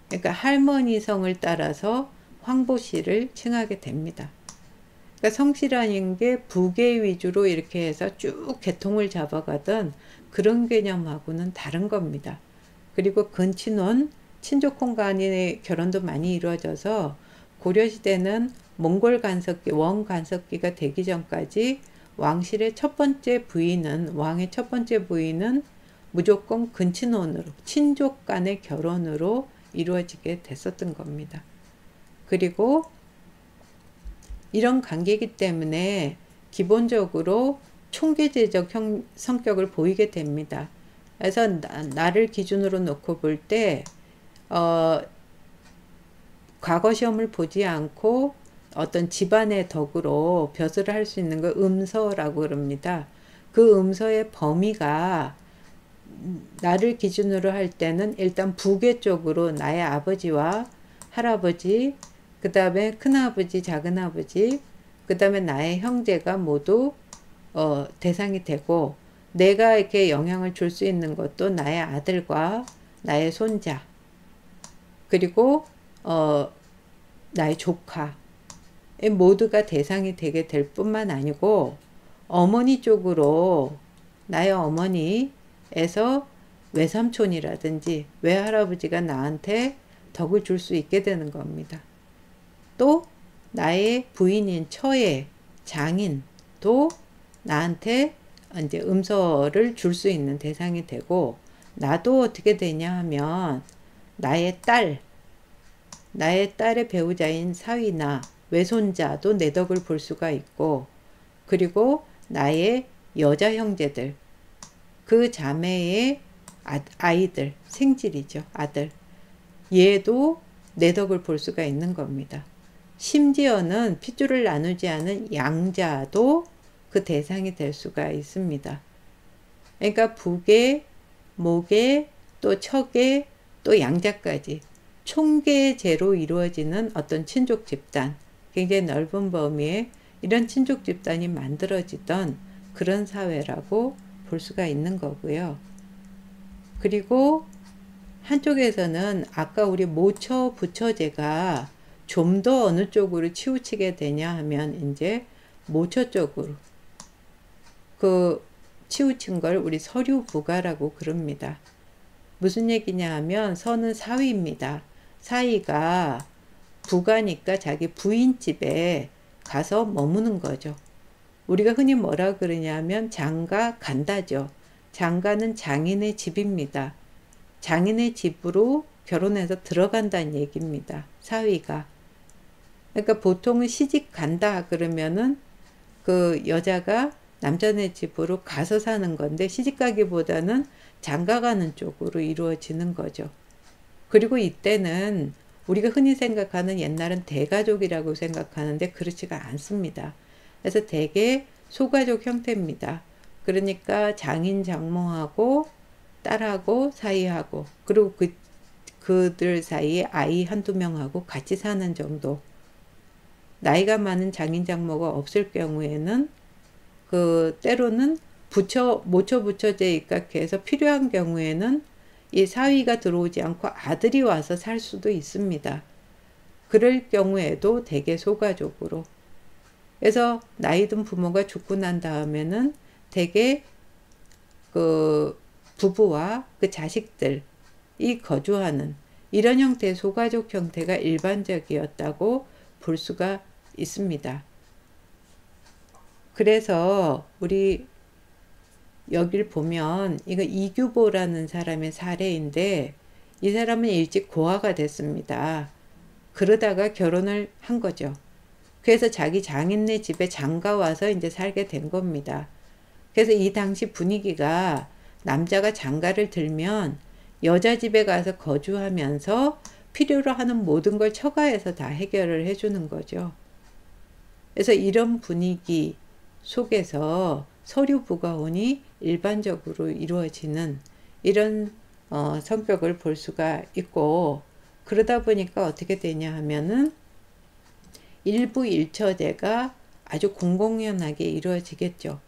A: 그러니까 할머니 성을 따라서 황보씨를 칭하게 됩니다. 그러니까 성씨라는 게 부계 위주로 이렇게 해서 쭉 계통을 잡아가던 그런 개념하고는 다른 겁니다. 그리고 근친혼, 친족혼 간의 결혼도 많이 이루어져서 고려시대는 몽골 간섭기, 원 간섭기가 되기 전까지 왕실의 첫 번째 부인은, 왕의 첫 번째 부인은 무조건 근친혼으로, 친족 간의 결혼으로 이루어지게 됐었던 겁니다. 그리고 이런 관계이기 때문에 기본적으로 총계제적 성격을 보이게 됩니다. 그래서 나를 기준으로 놓고 볼 때 과거 시험을 보지 않고 어떤 집안의 덕으로 벼슬을 할 수 있는 걸 음서라고 그럽니다. 그 음서의 범위가 나를 기준으로 할 때는 일단 부계 쪽으로 나의 아버지와 할아버지, 그 다음에 큰아버지, 작은아버지, 그 다음에 나의 형제가 모두 대상이 되고, 내가 이렇게 영향을 줄 수 있는 것도 나의 아들과 나의 손자, 그리고 나의 조카 모두가 대상이 되게 될 뿐만 아니고, 어머니 쪽으로 나의 어머니에서 외삼촌이라든지 외할아버지가 나한테 덕을 줄 수 있게 되는 겁니다. 또 나의 부인인 처의 장인도 나한테 이제 음서를 줄 수 있는 대상이 되고, 나도 어떻게 되냐 하면 나의 딸의 배우자인 사위나 외손자도 내 덕을 볼 수가 있고, 그리고 나의 여자 형제들, 그 자매의 아이들, 생질이죠, 아들, 얘도 내 덕을 볼 수가 있는 겁니다. 심지어는 핏줄을 나누지 않은 양자도 그 대상이 될 수가 있습니다. 그러니까 부계, 모계, 또 처계, 또 양자까지 총계제로 이루어지는 어떤 친족 집단, 굉장히 넓은 범위의 이런 친족 집단이 만들어지던 그런 사회라고 볼 수가 있는 거고요. 그리고 한쪽에서는 아까 우리 모처 부처제가 좀 더 어느 쪽으로 치우치게 되냐 하면 이제 모처 쪽으로 그 치우친 걸 우리 서류부가라고 그럽니다. 무슨 얘기냐 하면 서는 사위입니다. 사위가 부가니까 자기 부인 집에 가서 머무는 거죠. 우리가 흔히 뭐라 그러냐면 장가 간다죠. 장가는 장인의 집입니다. 장인의 집으로 결혼해서 들어간다는 얘기입니다. 사위가. 그러니까 보통은 시집 간다 그러면은 그 여자가 남자네 집으로 가서 사는 건데, 시집 가기보다는 장가 가는 쪽으로 이루어지는 거죠. 그리고 이때는 우리가 흔히 생각하는, 옛날은 대가족이라고 생각하는데 그렇지가 않습니다. 그래서 대개 소가족 형태입니다. 그러니까 장인 장모하고 딸하고 사이하고, 그리고 그들 사이에 아이 한두 명하고 같이 사는 정도. 나이가 많은 장인 장모가 없을 경우에는 그 때로는 모처 부처제에 입각해서 필요한 경우에는 이 사위가 들어오지 않고 아들이 와서 살 수도 있습니다. 그럴 경우에도 대개 소가족으로. 그래서 나이 든 부모가 죽고 난 다음에는 대개 그 부부와 그 자식들이 거주하는 이런 형태의 소가족 형태가 일반적이었다고 볼 수가 있습니다. 그래서 우리 여길 보면 이거 이규보라는 사람의 사례인데, 이 사람은 일찍 고아가 됐습니다. 그러다가 결혼을 한 거죠. 그래서 자기 장인네 집에 장가 와서 이제 살게 된 겁니다. 그래서 이 당시 분위기가 남자가 장가를 들면 여자 집에 가서 거주하면서 필요로 하는 모든 걸 처가에서 다 해결을 해주는 거죠. 그래서 이런 분위기 속에서 서류부가혼이 일반적으로 이루어지는 이런 성격을 볼 수가 있고, 그러다 보니까 어떻게 되냐 하면은 일부 일처제가 아주 공공연하게 이루어지겠죠.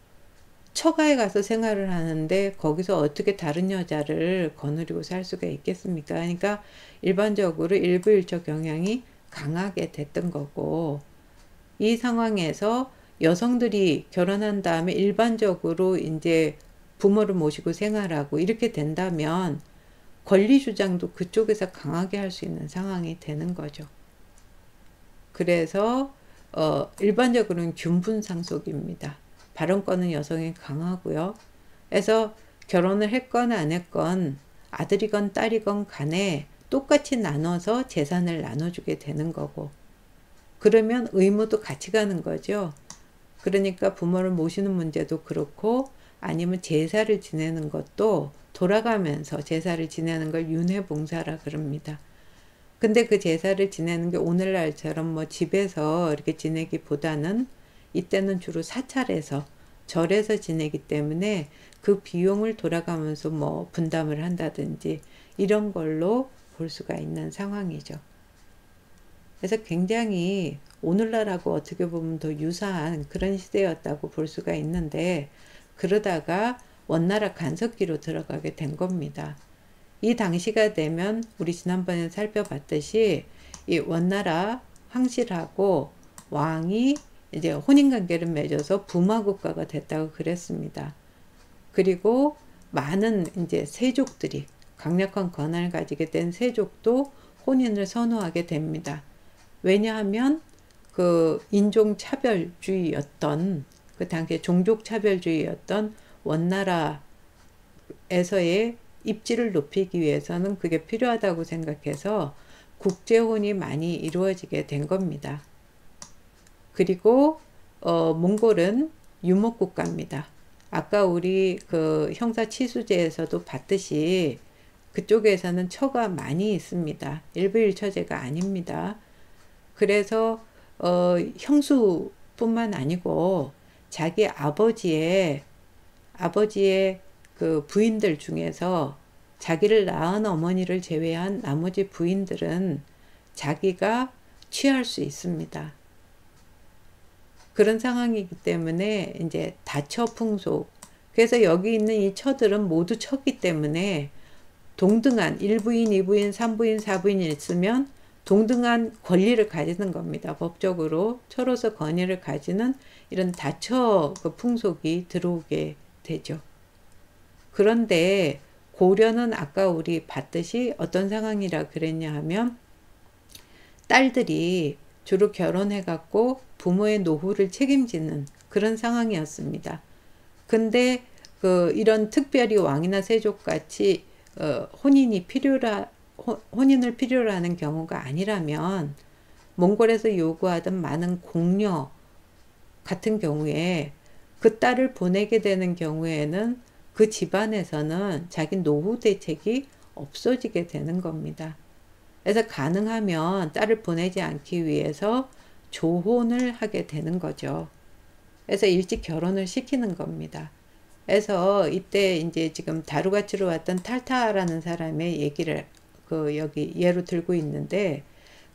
A: 처가에 가서 생활을 하는데 거기서 어떻게 다른 여자를 거느리고 살 수가 있겠습니까? 그러니까 일반적으로 일부 일처 경향이 강하게 됐던 거고, 이 상황에서 여성들이 결혼한 다음에 일반적으로 이제 부모를 모시고 생활하고 이렇게 된다면 권리 주장도 그쪽에서 강하게 할 수 있는 상황이 되는 거죠. 그래서 일반적으로는 균분상속입니다. 발언권은 여성이 강하고요. 그래서 결혼을 했건 안 했건 아들이건 딸이건 간에 똑같이 나눠서 재산을 나눠주게 되는 거고, 그러면 의무도 같이 가는 거죠. 그러니까 부모를 모시는 문제도 그렇고, 아니면 제사를 지내는 것도 돌아가면서 제사를 지내는 걸 윤회봉사라 그럽니다. 근데 그 제사를 지내는 게 오늘날처럼 뭐 집에서 이렇게 지내기보다는 이때는 주로 사찰에서 절에서 지내기 때문에 그 비용을 돌아가면서 뭐 분담을 한다든지 이런 걸로 볼 수가 있는 상황이죠. 그래서 굉장히 오늘날하고 어떻게 보면 더 유사한 그런 시대였다고 볼 수가 있는데, 그러다가 원나라 간섭기로 들어가게 된 겁니다. 이 당시가 되면 우리 지난번에 살펴봤듯이 이 원나라 황실하고 왕이 이제 혼인관계를 맺어서 부마국가가 됐다고 그랬습니다. 그리고 많은 이제 세족들이, 강력한 권한을 가지게 된 세족도 혼인을 선호하게 됩니다. 왜냐하면 그 인종차별주의였던, 그 당시에 종족차별주의였던 원나라에서의 입지를 높이기 위해서는 그게 필요하다고 생각해서 국제혼이 많이 이루어지게 된 겁니다. 그리고 몽골은 유목국가입니다. 아까 우리 그 형사치수제에서도 봤듯이 그쪽에서는 처가 많이 있습니다. 일부일처제가 아닙니다. 그래서 형수뿐만 아니고 자기 아버지의 그 부인들 중에서 자기를 낳은 어머니를 제외한 나머지 부인들은 자기가 취할 수 있습니다. 그런 상황이기 때문에 이제 다처 풍속, 그래서 여기 있는 이 처들은 모두 처기 때문에 동등한 1부인, 2부인, 3부인, 4부인이 있으면 동등한 권리를 가지는 겁니다. 법적으로 처로서 권위를 가지는 이런 다처 그 풍속이 들어오게 되죠. 그런데 고려는 아까 우리 봤듯이 어떤 상황이라 그랬냐 하면 딸들이 주로 결혼해 갖고 부모의 노후를 책임지는 그런 상황이었습니다. 근데 이런 특별히 왕이나 세족같이 혼인을 필요로 하는 경우가 아니라면 몽골에서 요구하던 많은 공녀 같은 경우에 그 딸을 보내게 되는 경우에는 그 집안에서는 자기 노후 대책이 없어지게 되는 겁니다. 그래서 가능하면 딸을 보내지 않기 위해서 조혼을 하게 되는 거죠. 그래서 일찍 결혼을 시키는 겁니다. 그래서 이때 이제 지금 다루가치로 왔던 탈타라는 사람의 얘기를 여기 예로 들고 있는데,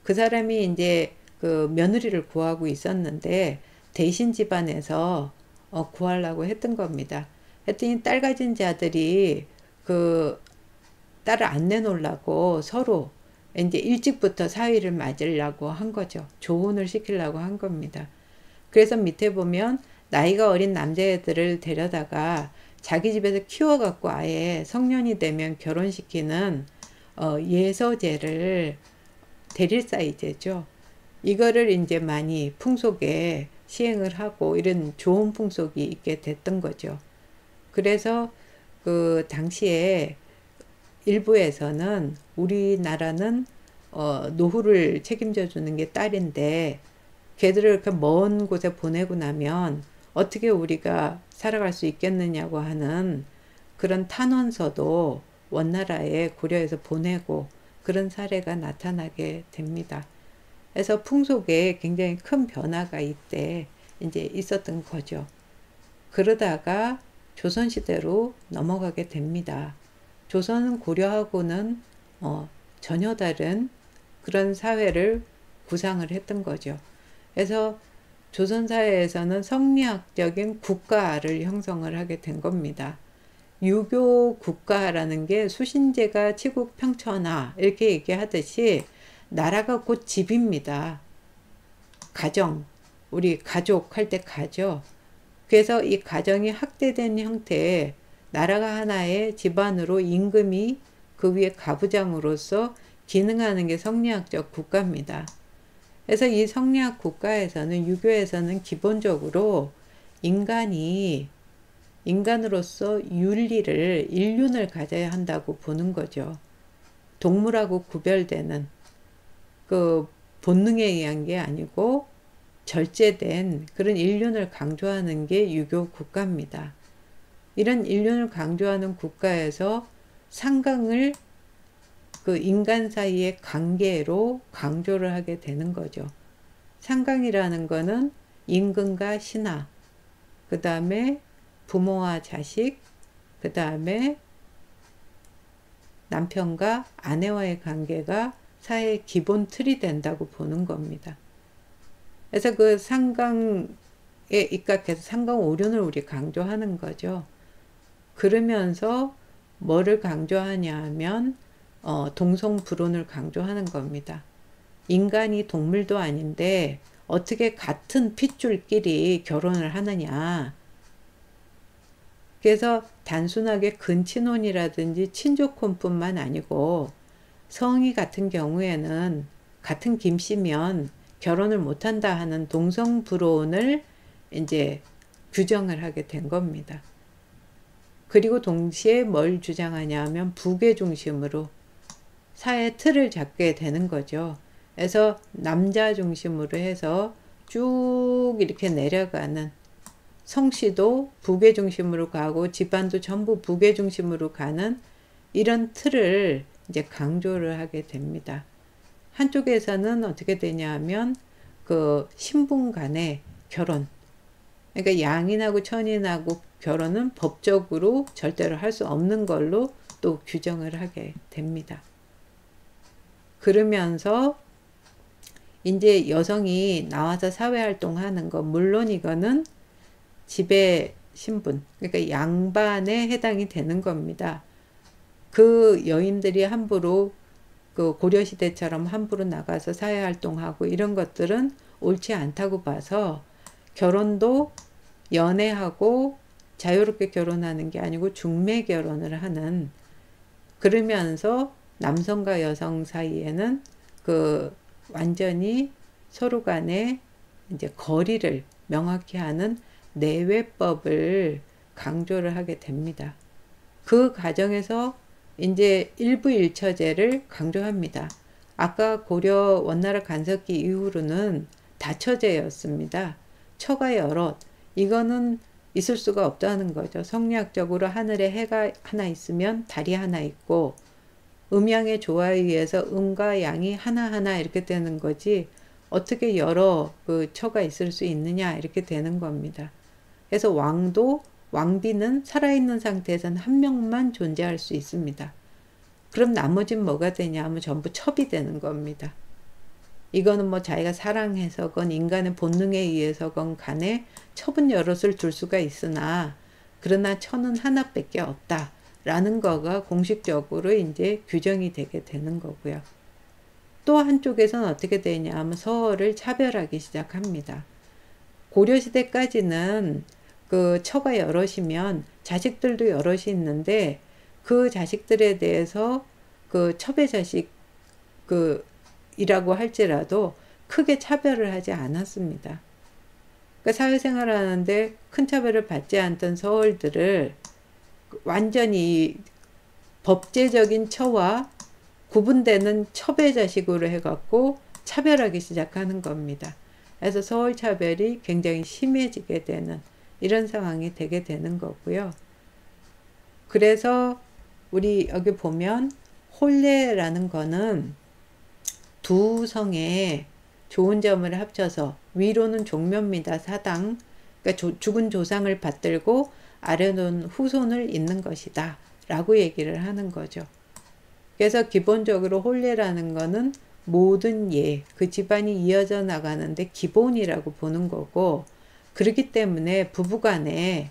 A: 그 사람이 이제 그 며느리를 구하고 있었는데 대신 집안에서 구하려고 했던 겁니다. 했더니 딸 가진 자들이 그 딸을 안 내놓으려고 서로 이제 일찍부터 사위를 맞으려고 한 거죠. 조혼을 시키려고 한 겁니다. 그래서 밑에 보면 나이가 어린 남자애들을 데려다가 자기 집에서 키워갖고 아예 성년이 되면 결혼시키는 예서제를 대릴사이제죠. 이거를 이제 많이 풍속에 시행을 하고 이런 좋은 풍속이 있게 됐던 거죠. 그래서 그 당시에 일부에서는 우리나라는 노후를 책임져 주는 게 딸인데 걔들을 이렇게 먼 곳에 보내고 나면 어떻게 우리가 살아갈 수 있겠느냐고 하는 그런 탄원서도 원나라에 고려해서 보내고 그런 사례가 나타나게 됩니다. 그래서 풍속에 굉장히 큰 변화가 이때 이제 있었던 거죠. 그러다가 조선시대로 넘어가게 됩니다. 조선은 고려하고는 전혀 다른 그런 사회를 구상을 했던 거죠. 그래서 조선사회에서는 성리학적인 국가를 형성을 하게 된 겁니다. 유교 국가라는 게 수신제가 치국 평천하 이렇게 얘기하듯이 나라가 곧 집입니다. 가정, 우리 가족 할 때 가죠. 그래서 이 가정이 확대된 형태의 나라가 하나의 집안으로 임금이 그 위에 가부장으로서 기능하는 게 성리학적 국가입니다. 그래서 이 성리학 국가에서는, 유교에서는 기본적으로 인간으로서 윤리를, 일륜을 가져야 한다고 보는 거죠. 동물하고 구별되는 그 본능에 의한 게 아니고 절제된 그런 일륜을 강조하는 게 유교 국가입니다. 이런 일륜을 강조하는 국가에서 상강을 그 인간 사이의 관계로 강조를 하게 되는 거죠. 상강이라는 거는 임금과 신하, 그 다음에 부모와 자식, 그 다음에 남편과 아내와의 관계가 사회의 기본 틀이 된다고 보는 겁니다. 그래서 그 상강에 입각해서 상강오륜을 우리 강조하는 거죠. 그러면서 뭐를 강조하냐 하면 동성불혼을 강조하는 겁니다. 인간이 동물도 아닌데 어떻게 같은 핏줄끼리 결혼을 하느냐. 그래서 단순하게 근친혼이라든지 친족혼뿐만 아니고 성이 같은 경우에는 같은 김씨면 결혼을 못한다 하는 동성불혼을 이제 규정을 하게 된 겁니다. 그리고 동시에 뭘 주장하냐 하면 부계 중심으로 사회 틀을 잡게 되는 거죠. 그래서 남자 중심으로 해서 쭉 이렇게 내려가는, 성씨도 부계 중심으로 가고 집안도 전부 부계 중심으로 가는 이런 틀을 이제 강조를 하게 됩니다. 한쪽에서는 어떻게 되냐 하면 그 신분 간의 결혼, 그러니까 양인하고 천인하고 결혼은 법적으로 절대로 할 수 없는 걸로 또 규정을 하게 됩니다. 그러면서 이제 여성이 나와서 사회활동하는 거, 물론 이거는 지배 신분, 그러니까 양반에 해당이 되는 겁니다. 그 여인들이 함부로 그 고려시대처럼 함부로 나가서 사회활동하고 이런 것들은 옳지 않다고 봐서 결혼도 연애하고 자유롭게 결혼하는 게 아니고 중매 결혼을 하는, 그러면서 남성과 여성 사이에는 그 완전히 서로 간에 이제 거리를 명확히 하는 내외법을 강조를 하게 됩니다. 그 과정에서 이제 일부일처제를 강조합니다. 아까 고려 원나라 간섭기 이후로는 다처제였습니다. 처가 여럿, 이거는 있을 수가 없다는 거죠. 성리학적으로 하늘에 해가 하나 있으면 달이 하나 있고 음양의 조화에 의해서 음과 양이 하나하나 이렇게 되는 거지 어떻게 여러 그 처가 있을 수 있느냐 이렇게 되는 겁니다. 그래서 왕도, 왕비는 살아있는 상태에서는 한 명만 존재할 수 있습니다. 그럼 나머지는 뭐가 되냐 하면 전부 첩이 되는 겁니다. 이거는 뭐 자기가 사랑해서건 인간의 본능에 의해서건 간에 첩은 여럿을 둘 수가 있으나 그러나 처는 하나밖에 없다 라는 거가 공식적으로 이제 규정이 되게 되는 거고요. 또 한쪽에서는 어떻게 되냐 하면 서어를 차별하기 시작합니다. 고려시대까지는 그 처가 여럿이면 자식들도 여럿이 있는데 그 자식들에 대해서 그 첩의 자식 이라고 할지라도 크게 차별을 하지 않았습니다. 그러니까 사회생활을 하는데 큰 차별을 받지 않던 서얼들을 완전히 법제적인 처와 구분되는 첩의 자식으로 해갖고 차별하기 시작하는 겁니다. 그래서 서울 차별이 굉장히 심해지게 되는 이런 상황이 되게 되는 거고요. 그래서 우리 여기 보면 혼례라는 거는 두 성의 좋은 점을 합쳐서 위로는 종묘입니다. 사당, 그러니까 죽은 조상을 받들고 아래는 후손을 잇는 것이다 라고 얘기를 하는 거죠. 그래서 기본적으로 혼례라는 거는 모든 예, 그 집안이 이어져 나가는데 기본이라고 보는 거고, 그렇기 때문에 부부간에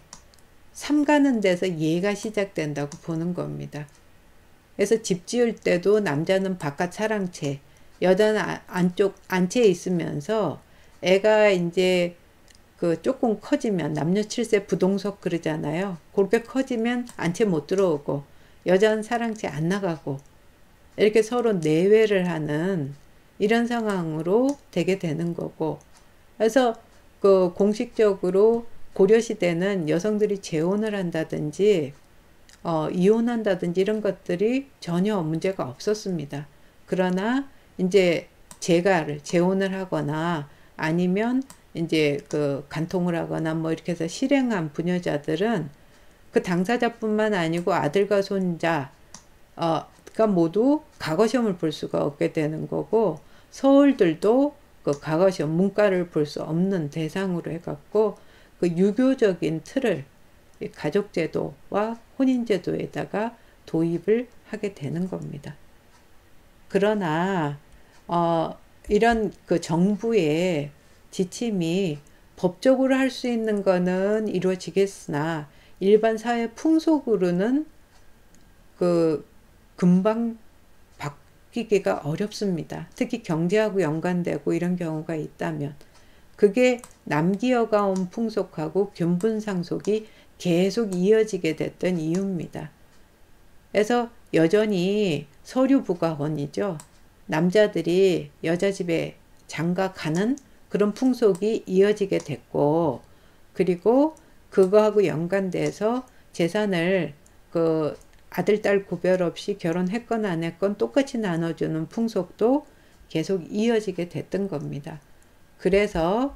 A: 삼가는 데서 예가 시작된다고 보는 겁니다. 그래서 집 지을 때도 남자는 바깥 사랑채, 여자는 안쪽 안채에 있으면서 애가 이제 그 조금 커지면 남녀 7세 부동석 그러잖아요. 그렇게 커지면 안채 못 들어오고 여자는 사랑채 안 나가고 이렇게 서로 내외를 하는 이런 상황으로 되게 되는 거고, 그래서 그 공식적으로 고려시대는 여성들이 재혼을 한다든지 이혼한다든지 이런 것들이 전혀 문제가 없었습니다. 그러나 이제 재혼을 하거나 아니면 이제 그 간통을 하거나 뭐 이렇게 해서 실행한 부녀자들은 그 당사자뿐만 아니고 아들과 손자가 모두 과거시험을 볼 수가 없게 되는 거고, 서울들도 그 과거시험 문과를 볼 수 없는 대상으로 해갖고 그 유교적인 틀을 가족제도와 혼인제도에다가 도입을 하게 되는 겁니다. 그러나 이런 그 정부의 지침이 법적으로 할 수 있는 거는 이루어지겠으나 일반 사회 풍속으로는 그 금방 바뀌기가 어렵습니다. 특히 경제하고 연관되고 이런 경우가 있다면 그게 남기어가 온 풍속하고 균분상속이 계속 이어지게 됐던 이유입니다. 그래서 여전히 서류부가혼이죠. 남자들이 여자 집에 장가 가는 그런 풍속이 이어지게 됐고, 그리고 그거하고 연관돼서 재산을 그 아들, 딸 구별 없이 결혼했건 안 했건 똑같이 나눠주는 풍속도 계속 이어지게 됐던 겁니다. 그래서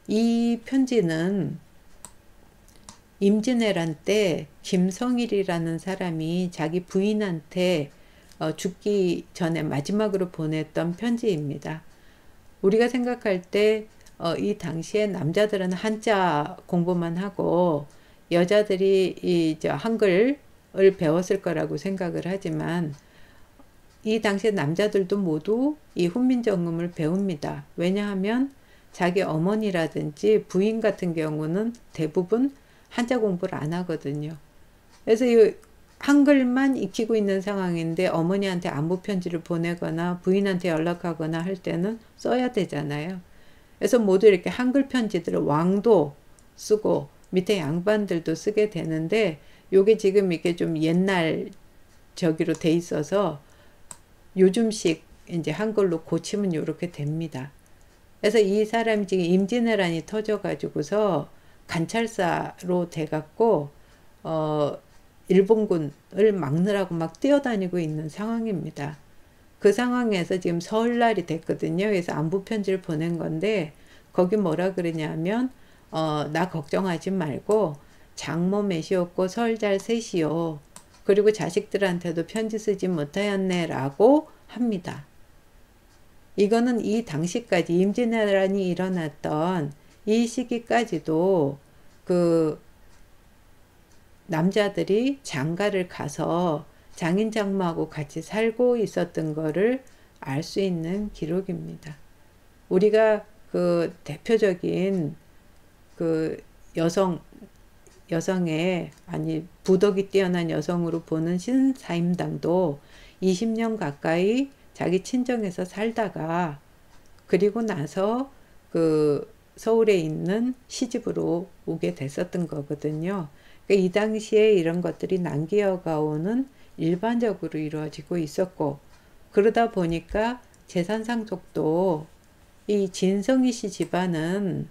A: 이 편지는 임진왜란 때 김성일이라는 사람이 자기 부인한테 죽기 전에 마지막으로 보냈던 편지입니다. 우리가 생각할 때 이 당시에 남자들은 한자 공부만 하고 여자들이 이제 한글을 배웠을 거라고 생각을 하지만 이 당시에 남자들도 모두 이 훈민정음을 배웁니다. 왜냐하면 자기 어머니라든지 부인 같은 경우는 대부분 한자 공부를 안 하거든요. 그래서 이 한글만 익히고 있는 상황인데 어머니한테 안부 편지를 보내거나 부인한테 연락하거나 할 때는 써야 되잖아요. 그래서 모두 이렇게 한글 편지들을 왕도 쓰고 밑에 양반들도 쓰게 되는데 요게 지금 이렇게 좀 옛날 저기로 돼 있어서 요즘식 이제 한글로 고치면 요렇게 됩니다. 그래서 이 사람이 지금 임진왜란이 터져가지고서 관찰사로 돼갖고 일본군을 막느라고 막 뛰어다니고 있는 상황입니다. 그 상황에서 지금 설날이 됐거든요. 그래서 안부 편지를 보낸 건데 거기 뭐라 그러냐면 나 걱정하지 말고 장모 매시옵고 설 잘 세시오. 그리고 자식들한테도 편지 쓰지 못하였네 라고 합니다. 이거는 이 당시까지 임진왜란이 일어났던 이 시기까지도 그 남자들이 장가를 가서 장인 장모하고 같이 살고 있었던 거를 알 수 있는 기록입니다. 우리가 그 대표적인 그 여성의 아니 부덕이 뛰어난 여성으로 보는 신사임당도 20년 가까이 자기 친정에서 살다가 그리고 나서 그 서울에 있는 시집으로 오게 됐었던 거거든요. 그러니까 이 당시에 이런 것들이 남기어가오는 일반적으로 이루어지고 있었고 그러다 보니까 재산 상속도 이 진성희 씨 집안은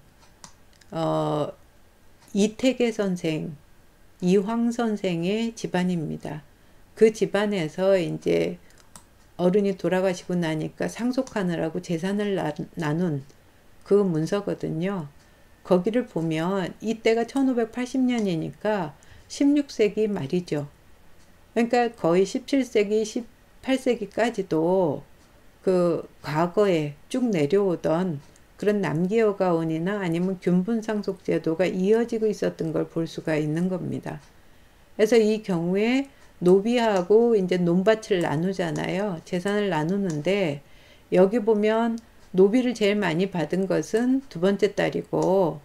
A: 이태계 선생, 이황 선생의 집안입니다. 그 집안에서 이제 어른이 돌아가시고 나니까 상속하느라고 재산을 나눈 그 문서거든요. 거기를 보면 이때가 1580년이니까 16세기 말이죠. 그러니까 거의 17세기, 18세기까지도 그 과거에 쭉 내려오던 그런 남기어가온이나 아니면 균분상속 제도가 이어지고 있었던 걸 볼 수가 있는 겁니다. 그래서 이 경우에 노비하고 이제 논밭을 나누잖아요. 재산을 나누는데 여기 보면 노비를 제일 많이 받은 것은 두 번째 딸이고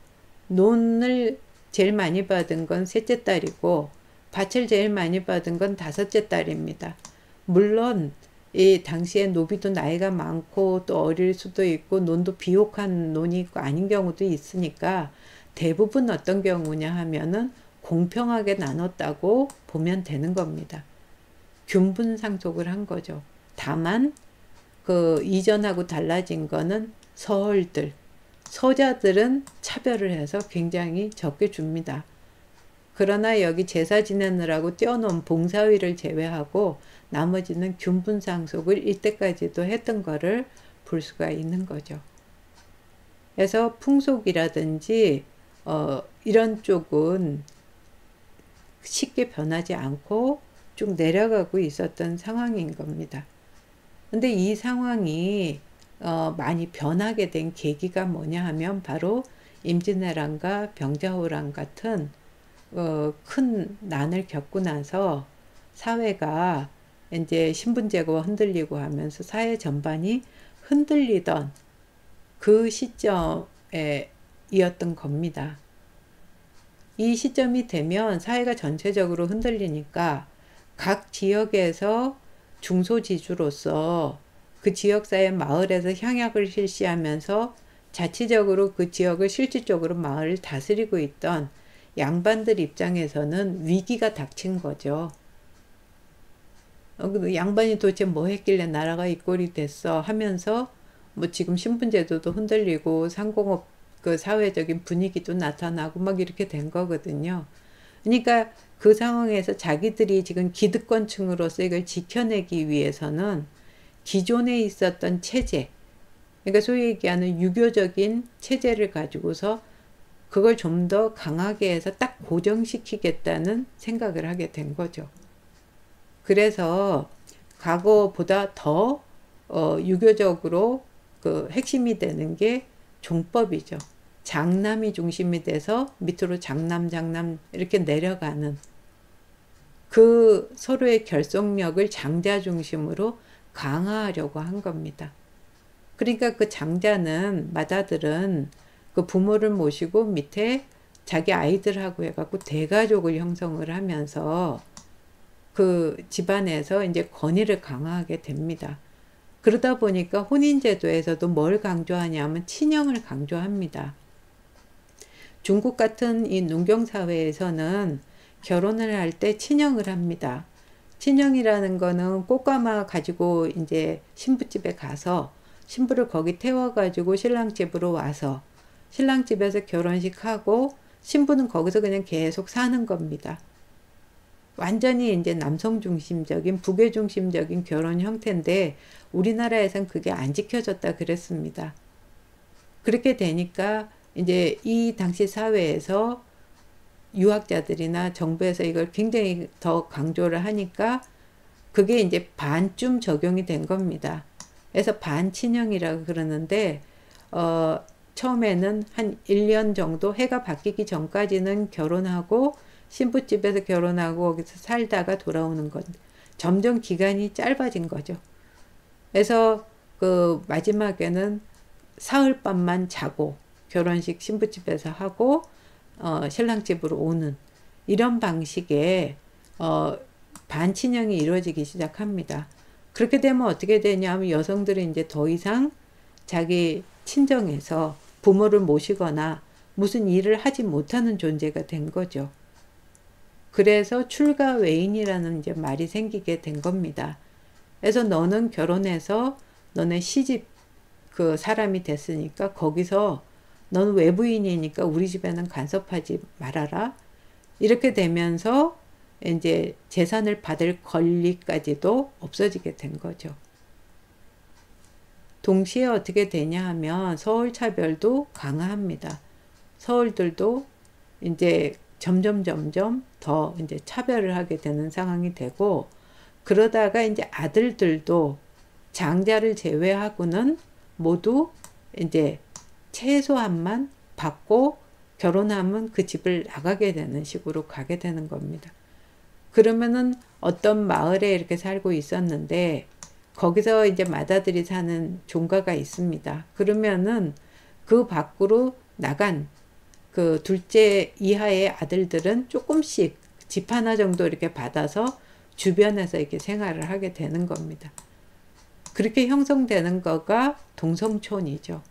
A: 논을 제일 많이 받은 건 셋째 딸이고 밭을 제일 많이 받은 건 다섯째 딸입니다. 물론 이 당시에 노비도 나이가 많고 또 어릴 수도 있고 논도 비옥한 논이 있고 아닌 경우도 있으니까 대부분 어떤 경우냐 하면은 공평하게 나눴다고 보면 되는 겁니다. 균분상속을 한 거죠. 다만 그 이전하고 달라진 거는 서자들은 차별을 해서 굉장히 적게 줍니다. 그러나 여기 제사 지내느라고 떼어놓은 봉사위를 제외하고 나머지는 균분상속을 이때까지도 했던 거를 볼 수가 있는 거죠. 그래서 풍속이라든지 이런 쪽은 쉽게 변하지 않고 쭉 내려가고 있었던 상황인 겁니다. 근데 이 상황이 많이 변하게 된 계기가 뭐냐 하면 바로 임진왜란과 병자호란 같은 큰 난을 겪고 나서 사회가 이제 신분제가 흔들리고 하면서 사회 전반이 흔들리던 그 시점에 이었던 겁니다. 이 시점이 되면 사회가 전체적으로 흔들리니까 각 지역에서 중소지주로서 그 지역사회 마을에서 향약을 실시하면서 자치적으로 그 지역을 실질적으로 마을을 다스리고 있던 양반들 입장에서는 위기가 닥친 거죠. 양반이 도대체 뭐 했길래 나라가 이 꼴이 됐어 하면서 뭐 지금 신분제도도 흔들리고 상공업 그 사회적인 분위기도 나타나고 막 이렇게 된 거거든요. 그러니까 그 상황에서 자기들이 지금 기득권층으로서 이걸 지켜내기 위해서는 기존에 있었던 체제, 그러니까 소위 얘기하는 유교적인 체제를 가지고서 그걸 좀 더 강하게 해서 딱 고정시키겠다는 생각을 하게 된 거죠. 그래서 과거보다 더 유교적으로 그 핵심이 되는 게 종법이죠. 장남이 중심이 돼서 밑으로 장남 이렇게 내려가는 그 서로의 결속력을 장자 중심으로 강화하려고 한 겁니다. 그러니까 그 장자는 맏아들은 그 부모를 모시고 밑에 자기 아이들하고 해갖고 대가족을 형성을 하면서 그 집안에서 이제 권위를 강화하게 됩니다. 그러다 보니까 혼인제도에서도 뭘 강조하냐면 친형을 강조합니다. 중국 같은 이 농경사회에서는 결혼을 할 때 친형을 합니다. 친형이라는 거는 꽃가마 가지고 이제 신부집에 가서 신부를 거기 태워가지고 신랑집으로 와서 신랑집에서 결혼식하고 신부는 거기서 그냥 계속 사는 겁니다. 완전히 이제 남성 중심적인 부계 중심적인 결혼 형태인데 우리나라에선 그게 안 지켜졌다 그랬습니다. 그렇게 되니까 이제 이 당시 사회에서 유학자들이나 정부에서 이걸 굉장히 더 강조를 하니까 그게 이제 반쯤 적용이 된 겁니다. 그래서 반친형이라고 그러는데 처음에는 한 1년 정도 해가 바뀌기 전까지는 결혼하고 신부집에서 결혼하고 거기서 살다가 돌아오는 것. 점점 기간이 짧아진 거죠. 그래서 그 마지막에는 사흘밤만 자고 결혼식 신부집에서 하고 신랑집으로 오는 이런 방식의 반친형이 이루어지기 시작합니다. 그렇게 되면 어떻게 되냐면 여성들은 이제 더 이상 자기 친정에서 부모를 모시거나 무슨 일을 하지 못하는 존재가 된 거죠. 그래서 출가 외인이라는 이제 말이 생기게 된 겁니다. 그래서 너는 결혼해서 너네 시집 그 사람이 됐으니까 거기서 너는 외부인이니까 우리 집에는 간섭하지 말아라. 이렇게 되면서 이제 재산을 받을 권리까지도 없어지게 된 거죠. 동시에 어떻게 되냐 하면 서울 차별도 강화합니다. 서울들도 이제 점점 더 이제 차별을 하게 되는 상황이 되고 그러다가 이제 아들들도 장자를 제외하고는 모두 이제 최소한만 받고 결혼하면 그 집을 나가게 되는 식으로 가게 되는 겁니다. 그러면은 어떤 마을에 이렇게 살고 있었는데 거기서 이제 맏아들이 사는 종가가 있습니다. 그러면은 그 밖으로 나간 그 둘째 이하의 아들들은 조금씩 집 하나 정도 이렇게 받아서 주변에서 이렇게 생활을 하게 되는 겁니다. 그렇게 형성되는 거가 동성촌이죠.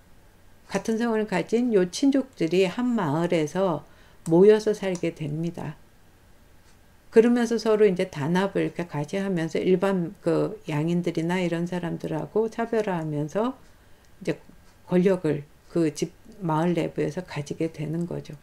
A: 같은 성을 가진 요 친족들이 한 마을에서 모여서 살게 됩니다. 그러면서 서로 이제 단합을 이렇게 같이 하면서 일반 그 양인들이나 이런 사람들하고 차별화하면서 이제 권력을 그 집 마을 내부에서 가지게 되는 거죠.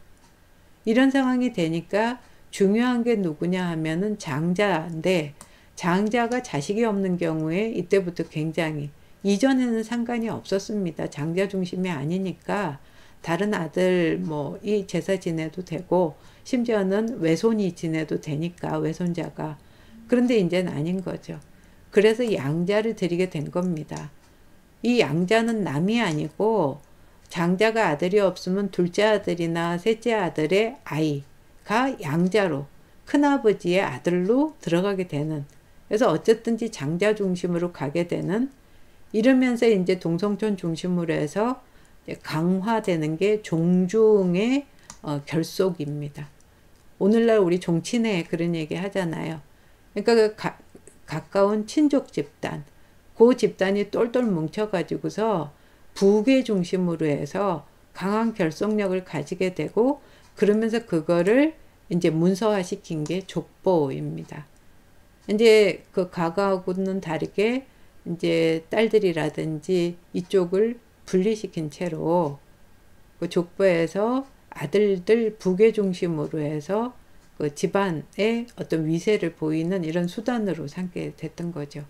A: 이런 상황이 되니까 중요한 게 누구냐 하면은 장자인데 장자가 자식이 없는 경우에 이때부터 굉장히 이전에는 상관이 없었습니다. 장자 중심이 아니니까 다른 아들 뭐 이 제사 지내도 되고 심지어는 외손이 지내도 되니까 외손자가. 그런데 이제는 아닌 거죠. 그래서 양자를 드리게 된 겁니다. 이 양자는 남이 아니고 장자가 아들이 없으면 둘째 아들이나 셋째 아들의 아이가 양자로 큰아버지의 아들로 들어가게 되는, 그래서 어쨌든지 장자 중심으로 가게 되는, 이러면서 이제 동성촌 중심으로 해서 강화되는 게 종중의 결속입니다. 오늘날 우리 종친회 그런 얘기 하잖아요. 그러니까 그 가까운 친족 집단, 그 집단이 똘똘 뭉쳐가지고서 부계 중심으로 해서 강한 결속력을 가지게 되고, 그러면서 그거를 이제 문서화 시킨 게 족보입니다. 이제 그 과거하고는 다르게 이제 딸들이라든지 이쪽을 분리시킨 채로 그 족보에서 아들들 부계 중심으로 해서 그 집안의 어떤 위세를 보이는 이런 수단으로 삼게 됐던 거죠.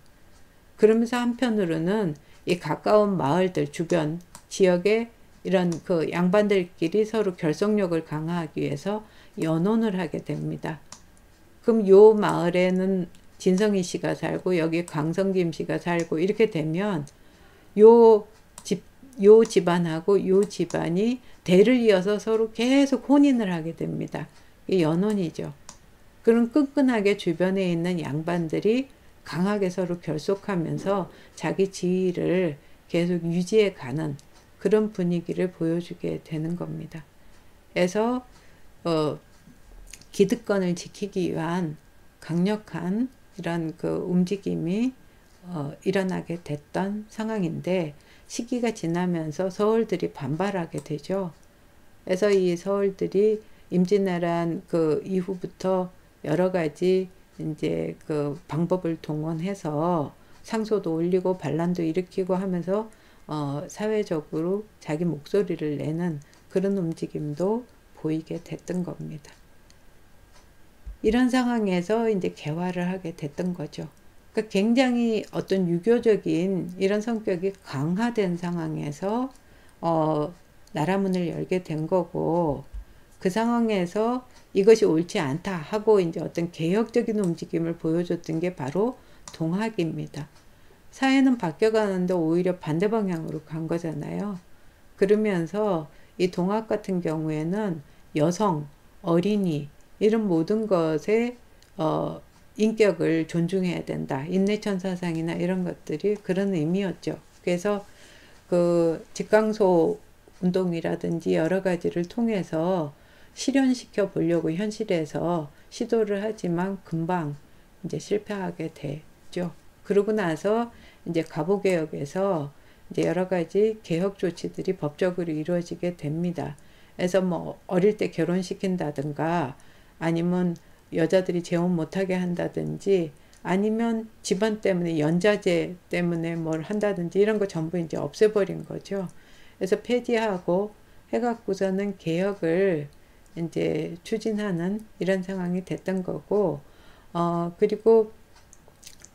A: 그러면서 한편으로는 이 가까운 마을들 주변 지역에 이런 그 양반들끼리 서로 결속력을 강화하기 위해서 연혼을 하게 됩니다. 그럼 요 마을에는 진성희 씨가 살고 여기 강성김 씨가 살고 이렇게 되면 요 집안하고 요 집안이 대를 이어서 서로 계속 혼인을 하게 됩니다. 이게 연혼이죠. 그런 끈끈하게 주변에 있는 양반들이 강하게 서로 결속하면서 자기 지위를 계속 유지해 가는 그런 분위기를 보여주게 되는 겁니다. 그래서 기득권을 지키기 위한 강력한 이런 그 움직임이 일어나게 됐던 상황인데, 시기가 지나면서 서울들이 반발하게 되죠. 그래서 이 서울들이 임진왜란 그 이후부터 여러 가지 이제 그 방법을 동원해서 상소도 올리고 반란도 일으키고 하면서 사회적으로 자기 목소리를 내는 그런 움직임도 보이게 됐던 겁니다. 이런 상황에서 이제 개화를 하게 됐던 거죠. 그러니까 굉장히 어떤 유교적인 이런 성격이 강화된 상황에서 나라문을 열게 된 거고, 그 상황에서 이것이 옳지 않다 하고 이제 어떤 개혁적인 움직임을 보여줬던 게 바로 동학입니다. 사회는 바뀌어가는데 오히려 반대 방향으로 간 거잖아요. 그러면서 이 동학 같은 경우에는 여성, 어린이 이런 모든 것에 인격을 존중해야 된다. 인내천 사상이나 이런 것들이 그런 의미였죠. 그래서 그 직강소 운동이라든지 여러 가지를 통해서 실현시켜 보려고 현실에서 시도를 하지만 금방 이제 실패하게 되죠. 그러고 나서 이제 가보개혁에서 이제 여러 가지 개혁 조치들이 법적으로 이루어지게 됩니다. 그래서 뭐 어릴 때 결혼시킨다든가 아니면 여자들이 재혼 못하게 한다든지 아니면 집안 때문에 연자제 때문에 뭘 한다든지 이런 거 전부 이제 없애버린 거죠. 그래서 폐지하고 해갖고서는 개혁을 이제 추진하는 이런 상황이 됐던 거고, 그리고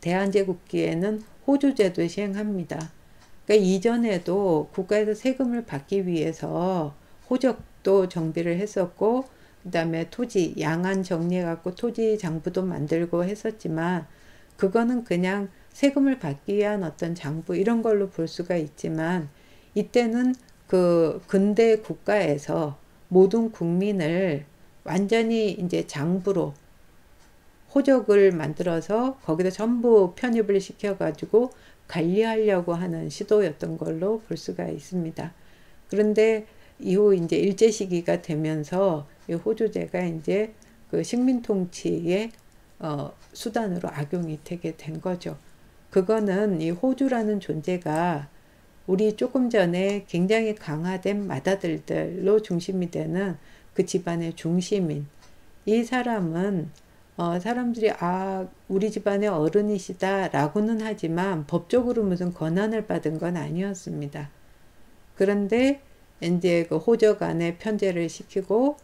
A: 대한제국기에는 호주제도 시행합니다. 그러니까 이전에도 국가에서 세금을 받기 위해서 호적도 정비를 했었고, 그 다음에 토지, 양안 정리해갖고 토지 장부도 만들고 했었지만, 그거는 그냥 세금을 받기 위한 어떤 장부 이런 걸로 볼 수가 있지만, 이때는 그 근대 국가에서 모든 국민을 완전히 이제 장부로 호적을 만들어서 거기다 전부 편입을 시켜가지고 관리하려고 하는 시도였던 걸로 볼 수가 있습니다. 그런데 이후 이제 일제 시기가 되면서 이 호주제가 이제 그 식민 통치의 수단으로 악용이 되게 된 거죠. 그거는 이 호주라는 존재가 우리 조금 전에 굉장히 강화된 맏아들들로 중심이 되는 그 집안의 중심인 이 사람은 사람들이 우리 집안의 어른이시다 라고는 하지만 법적으로 무슨 권한을 받은 건 아니었습니다. 그런데 이제 그 호적 안에 편제를 시키고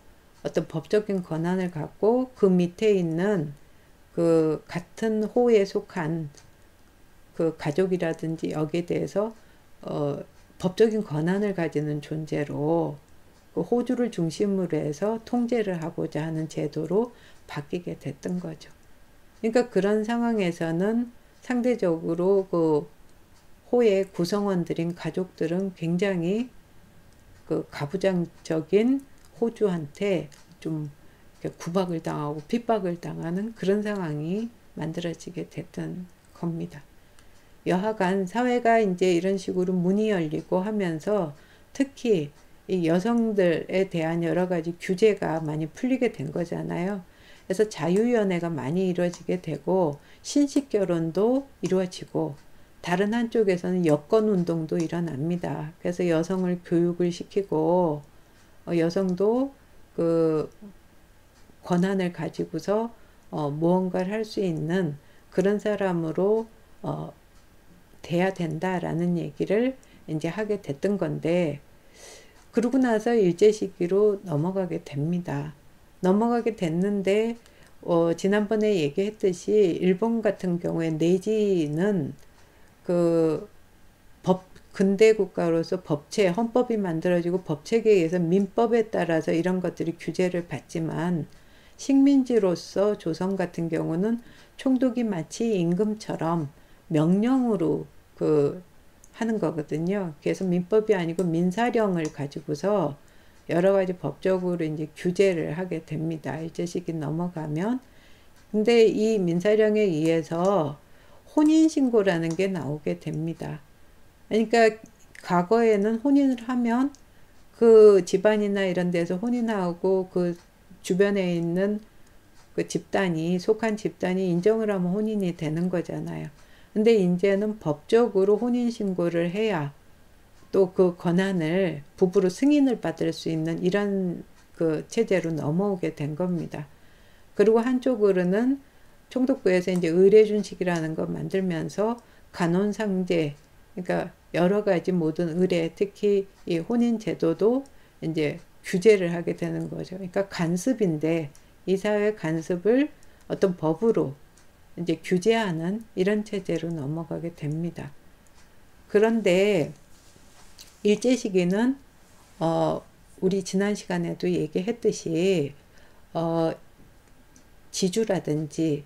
A: 어떤 법적인 권한을 갖고 그 밑에 있는 그 같은 호에 속한 그 가족이라든지 여기에 대해서 법적인 권한을 가지는 존재로 그 호주를 중심으로 해서 통제를 하고자 하는 제도로 바뀌게 됐던 거죠. 그러니까 그런 상황에서는 상대적으로 그 호의 구성원들인 가족들은 굉장히 그 가부장적인 호주한테 좀 구박을 당하고 핍박을 당하는 그런 상황이 만들어지게 됐던 겁니다. 여하간 사회가 이제 이런 식으로 문이 열리고 하면서 특히 이 여성들에 대한 여러 가지 규제가 많이 풀리게 된 거잖아요. 그래서 자유연애가 많이 이루어지게 되고 신식결혼도 이루어지고 다른 한쪽에서는 여권운동도 일어납니다. 그래서 여성을 교육을 시키고 여성도 그 권한을 가지고서 무언가를 할 수 있는 그런 사람으로 돼야 된다라는 얘기를 이제 하게 됐던 건데, 그러고 나서 일제시기로 넘어가게 됩니다. 넘어가게 됐는데 지난번에 얘기했듯이 일본 같은 경우에 내지는 그 근대 국가로서 법체, 헌법이 만들어지고 법체계에 의해서 민법에 따라서 이런 것들이 규제를 받지만 식민지로서 조선 같은 경우는 총독이 마치 임금처럼 명령으로 하는 거거든요. 그래서 민법이 아니고 민사령을 가지고서 여러 가지 법적으로 이제 규제를 하게 됩니다. 일제시기 넘어가면. 근데 이 민사령에 의해서 혼인신고라는 게 나오게 됩니다. 그러니까 과거에는 혼인을 하면 그 집안이나 이런 데서 혼인하고 그 주변에 있는 그 집단이, 속한 집단이 인정을 하면 혼인이 되는 거잖아요. 근데 이제는 법적으로 혼인신고를 해야 또 그 권한을 부부로 승인을 받을 수 있는 이런 그 체제로 넘어오게 된 겁니다. 그리고 한쪽으로는 총독부에서 이제 의례준칙이라는 걸 만들면서 간혼상제, 그러니까 여러 가지 모든 의례, 특히 이 혼인 제도도 이제 규제를 하게 되는 거죠. 그러니까 간습인데 이 사회 간습을 어떤 법으로 이제 규제하는 이런 체제로 넘어가게 됩니다. 그런데 일제시기는 우리 지난 시간에도 얘기했듯이 지주라든지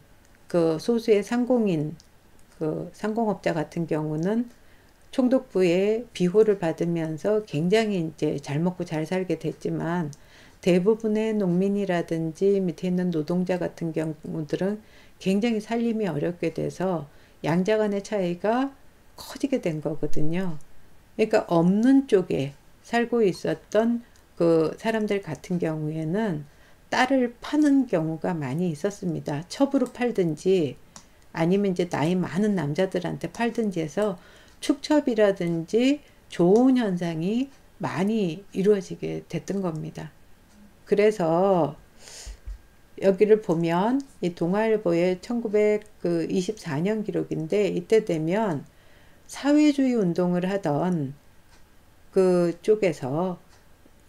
A: 그 소수의 상공인, 그 상공업자 같은 경우는 총독부의 비호를 받으면서 굉장히 이제 잘 먹고 잘 살게 됐지만 대부분의 농민이라든지 밑에 있는 노동자 같은 경우들은 굉장히 살림이 어렵게 돼서 양자 간의 차이가 커지게 된 거거든요. 그러니까 없는 쪽에 살고 있었던 그 사람들 같은 경우에는 딸을 파는 경우가 많이 있었습니다. 첩으로 팔든지 아니면 이제 나이 많은 남자들한테 팔든지 해서 축첩이라든지 좋은 현상이 많이 이루어지게 됐던 겁니다. 그래서 여기를 보면 이 동아일보의 1924년 기록인데, 이때 되면 사회주의 운동을 하던 그 쪽에서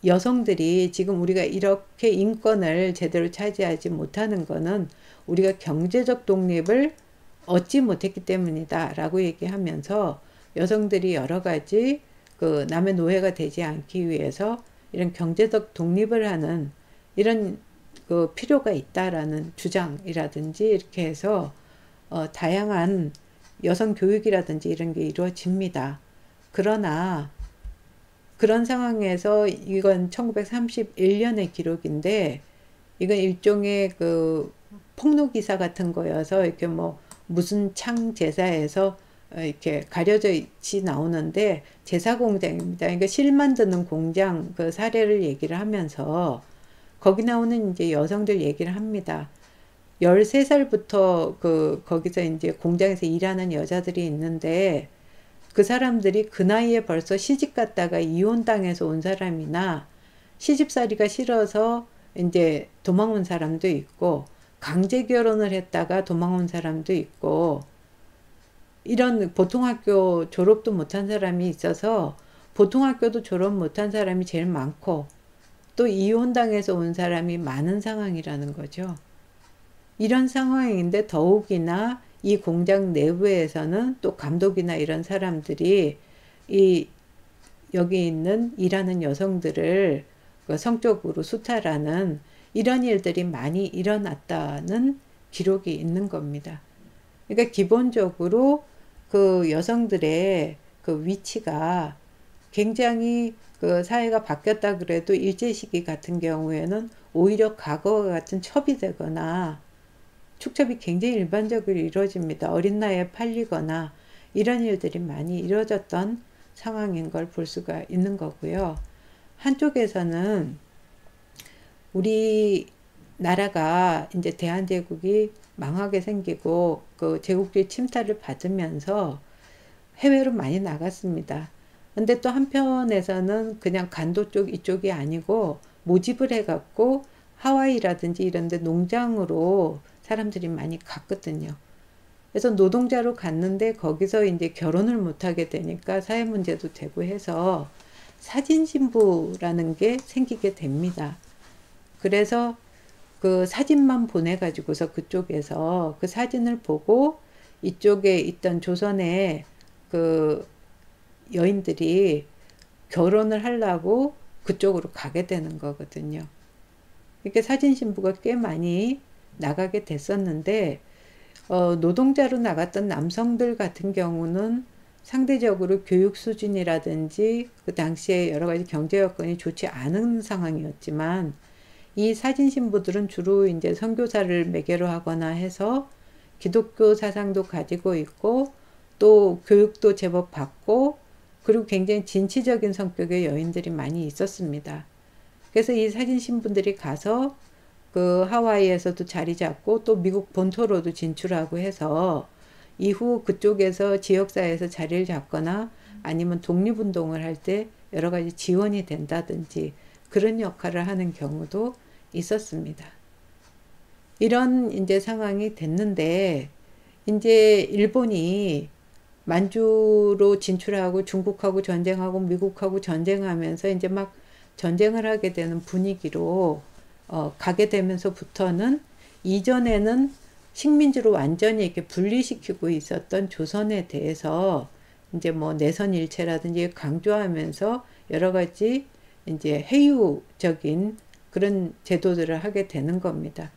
A: 여성들이 지금 우리가 이렇게 인권을 제대로 차지하지 못하는 거는 우리가 경제적 독립을 얻지 못했기 때문이다 라고 얘기하면서 여성들이 여러 가지 그 남의 노예가 되지 않기 위해서 이런 경제적 독립을 하는 이런 그 필요가 있다라는 주장이라든지 이렇게 해서 다양한 여성 교육이라든지 이런 게 이루어집니다. 그러나 그런 상황에서 이건 1931년의 기록인데 이건 일종의 그 폭로기사 같은 거여서 이렇게 뭐 무슨 창 제사에서 이렇게 가려져 있이 나오는데 제사 공장입니다. 그러니까 실 만드는 공장 그 사례를 얘기를 하면서 거기 나오는 이제 여성들 얘기를 합니다. 13살부터 거기서 이제 공장에서 일하는 여자들이 있는데 그 사람들이 그 나이에 벌써 시집 갔다가 이혼당해서 온 사람이나 시집살이가 싫어서 이제 도망온 사람도 있고 강제 결혼을 했다가 도망온 사람도 있고 이런 보통학교 졸업도 못한 사람이 있어서 보통학교도 졸업 못한 사람이 제일 많고 또 이혼당해서 온 사람이 많은 상황이라는 거죠. 이런 상황인데 더욱이나 이 공장 내부에서는 또 감독이나 이런 사람들이 여기 있는 일하는 여성들을 성적으로 수탈하는 이런 일들이 많이 일어났다는 기록이 있는 겁니다. 그러니까 기본적으로 그 여성들의 그 위치가 굉장히 그 사회가 바뀌었다 그래도 일제 시기 같은 경우에는 오히려 과거와 같은 첩이 되거나 축첩이 굉장히 일반적으로 이루어집니다. 어린 나이에 팔리거나 이런 일들이 많이 이루어졌던 상황인 걸 볼 수가 있는 거고요. 한쪽에서는 우리 나라가 이제 대한제국이 망하게 생기고 그 제국주의 침탈을 받으면서 해외로 많이 나갔습니다. 근데 또 한편에서는 그냥 간도 쪽 이쪽이 아니고 모집을 해갖고 하와이라든지 이런 데 농장으로 사람들이 많이 갔거든요. 그래서 노동자로 갔는데 거기서 이제 결혼을 못하게 되니까 사회 문제도 되고 해서 사진신부라는 게 생기게 됩니다. 그래서 그 사진만 보내가지고서 그쪽에서 그 사진을 보고 이쪽에 있던 조선의 그 여인들이 결혼을 하려고 그쪽으로 가게 되는 거거든요. 이렇게 사진신부가 꽤 많이 나가게 됐었는데 노동자로 나갔던 남성들 같은 경우는 상대적으로 교육 수준이라든지 그 당시에 여러 가지 경제 여건이 좋지 않은 상황이었지만 이 사진 신부들은 주로 이제 선교사를 매개로 하거나 해서 기독교 사상도 가지고 있고 또 교육도 제법 받고 그리고 굉장히 진취적인 성격의 여인들이 많이 있었습니다. 그래서 이 사진 신부들이 가서 그 하와이에서도 자리 잡고 또 미국 본토로도 진출하고 해서 이후 그쪽에서 지역사회에서 자리를 잡거나 아니면 독립운동을 할 때 여러 가지 지원이 된다든지 그런 역할을 하는 경우도 있었습니다. 이런 이제 상황이 됐는데 이제 일본이 만주로 진출하고 중국하고 전쟁하고 미국하고 전쟁하면서 이제 막 전쟁을 하게 되는 분위기로 가게 되면서부터는 이전에는 식민지로 완전히 이렇게 분리시키고 있었던 조선에 대해서 이제 뭐 내선일체라든지 강조하면서 여러 가지 이제 해유적인 그런 제도들을 하게 되는 겁니다.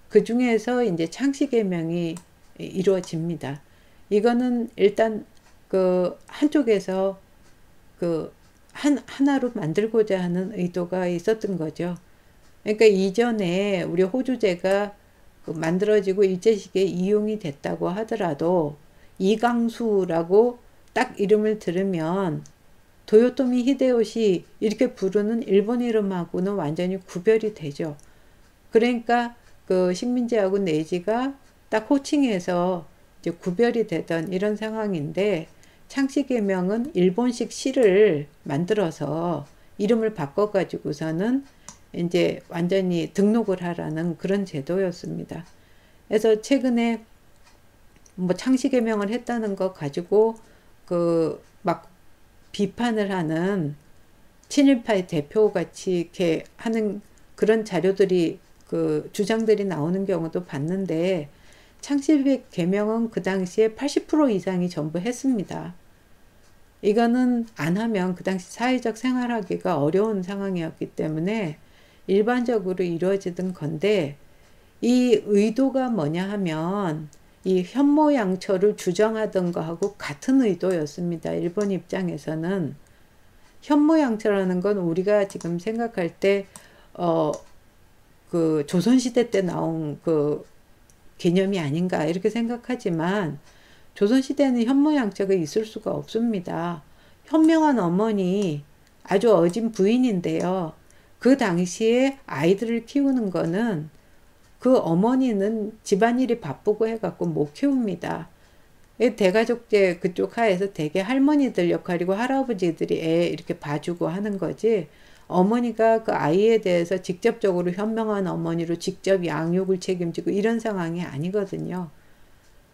A: 그 중에서 이제 창씨개명이 이루어집니다. 이거는 일단 그 한쪽에서 그 하나로 만들고자 하는 의도가 있었던 거죠. 그러니까 이전에 우리 호주제가 만들어지고 일제시기에 이용이 됐다고 하더라도 이강수라고 딱 이름을 들으면 도요토미 히데요시 이렇게 부르는 일본 이름하고는 완전히 구별이 되죠. 그러니까 그 식민지하고 내지가 딱 호칭해서 이제 구별이 되던 이런 상황인데 창씨개명은 일본식 시를 만들어서 이름을 바꿔가지고서는 이제 완전히 등록을 하라는 그런 제도였습니다. 그래서 최근에 뭐 창씨개명을 했다는 거 가지고 그 막 비판을 하는 친일파의 대표같이 이렇게 하는 그런 자료들이 그 주장들이 나오는 경우도 봤는데 창씨개명은 그 당시에 80% 이상이 전부 했습니다. 이거는 안 하면 그 당시 사회적 생활하기가 어려운 상황이었기 때문에 일반적으로 이루어지던 건데 이 의도가 뭐냐 하면 이 현모양처를 주장하던 거하고 같은 의도였습니다. 일본 입장에서는 현모양처라는 건 우리가 지금 생각할 때 그 조선시대 때 나온 그 개념이 아닌가 이렇게 생각하지만 조선시대는 현모양처가 있을 수가 없습니다. 현명한 어머니 아주 어진 부인인데요. 그 당시에 아이들을 키우는 거는 그 어머니는 집안일이 바쁘고 해갖고 못 키웁니다. 대가족제 그쪽 하에서 대개 할머니들 역할이고 할아버지들이 애 이렇게 봐주고 하는 거지 어머니가 그 아이에 대해서 직접적으로 현명한 어머니로 직접 양육을 책임지고 이런 상황이 아니거든요.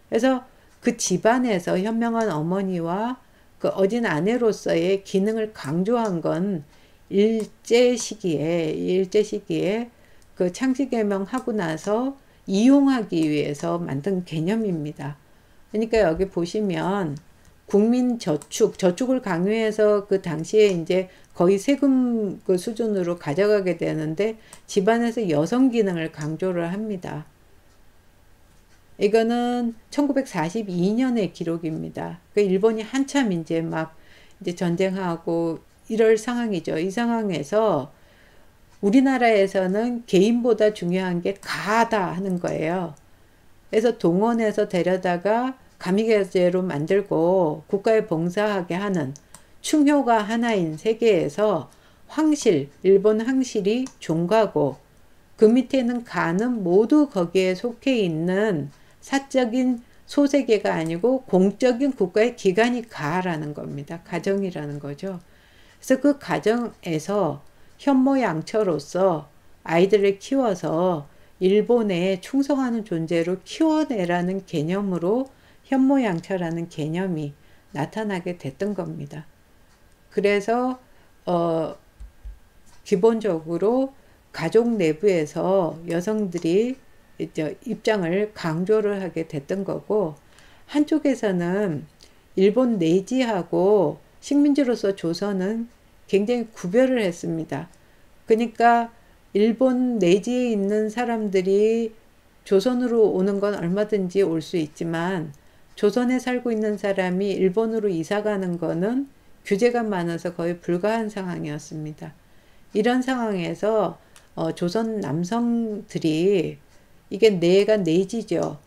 A: 그래서 그 집안에서 현명한 어머니와 그 어진 아내로서의 기능을 강조한 건 일제 시기에 그 창씨개명하고 나서 이용하기 위해서 만든 개념입니다. 그러니까 여기 보시면 국민저축을 강요해서 그 당시에 이제 거의 세금 그 수준으로 가져가게 되는데 집안에서 여성 기능을 강조를 합니다. 이거는 1942년의 기록입니다. 그 일본이 한참 이제 막 이제 전쟁하고 이럴 상황이죠. 이 상황에서 우리나라에서는 개인보다 중요한 게 가다 하는 거예요. 그래서 동원해서 데려다가 가미계제로 만들고 국가에 봉사하게 하는 충효가 하나인 세계에서 황실, 일본 황실이 종가고 그 밑에는 가는 모두 거기에 속해 있는 사적인 소세계가 아니고 공적인 국가의 기관이 가라는 겁니다. 가정이라는 거죠. 그래서 그 가정에서 현모양처로서 아이들을 키워서 일본에 충성하는 존재로 키워내라는 개념으로 현모양처라는 개념이 나타나게 됐던 겁니다. 그래서 기본적으로 가족 내부에서 여성들이 이제 입장을 강조를 하게 됐던 거고, 한쪽에서는 일본 내지하고 식민지로서 조선은 굉장히 구별을 했습니다. 그러니까 일본 내지에 있는 사람들이 조선으로 오는 건 얼마든지 올 수 있지만 조선에 살고 있는 사람이 일본으로 이사 가는 거는 규제가 많아서 거의 불가한 상황이었습니다. 이런 상황에서 조선 남성들이, 이게 내가 내지죠.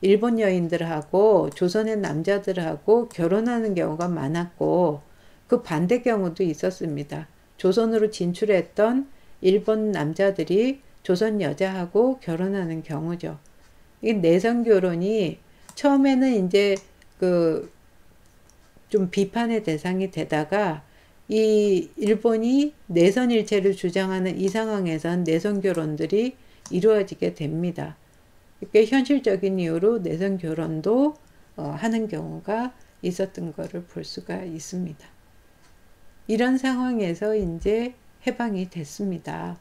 A: 일본 여인들하고 조선의 남자들하고 결혼하는 경우가 많았고, 그 반대 경우도 있었습니다. 조선으로 진출했던 일본 남자들이 조선 여자하고 결혼하는 경우죠. 이 내선 결혼이 처음에는 이제 좀 비판의 대상이 되다가, 이 일본이 내선 일체를 주장하는 이 상황에선 내선 결혼들이 이루어지게 됩니다. 이렇게 현실적인 이유로 내선 결혼도 하는 경우가 있었던 것을 볼 수가 있습니다. 이런 상황에서 이제 해방이 됐습니다.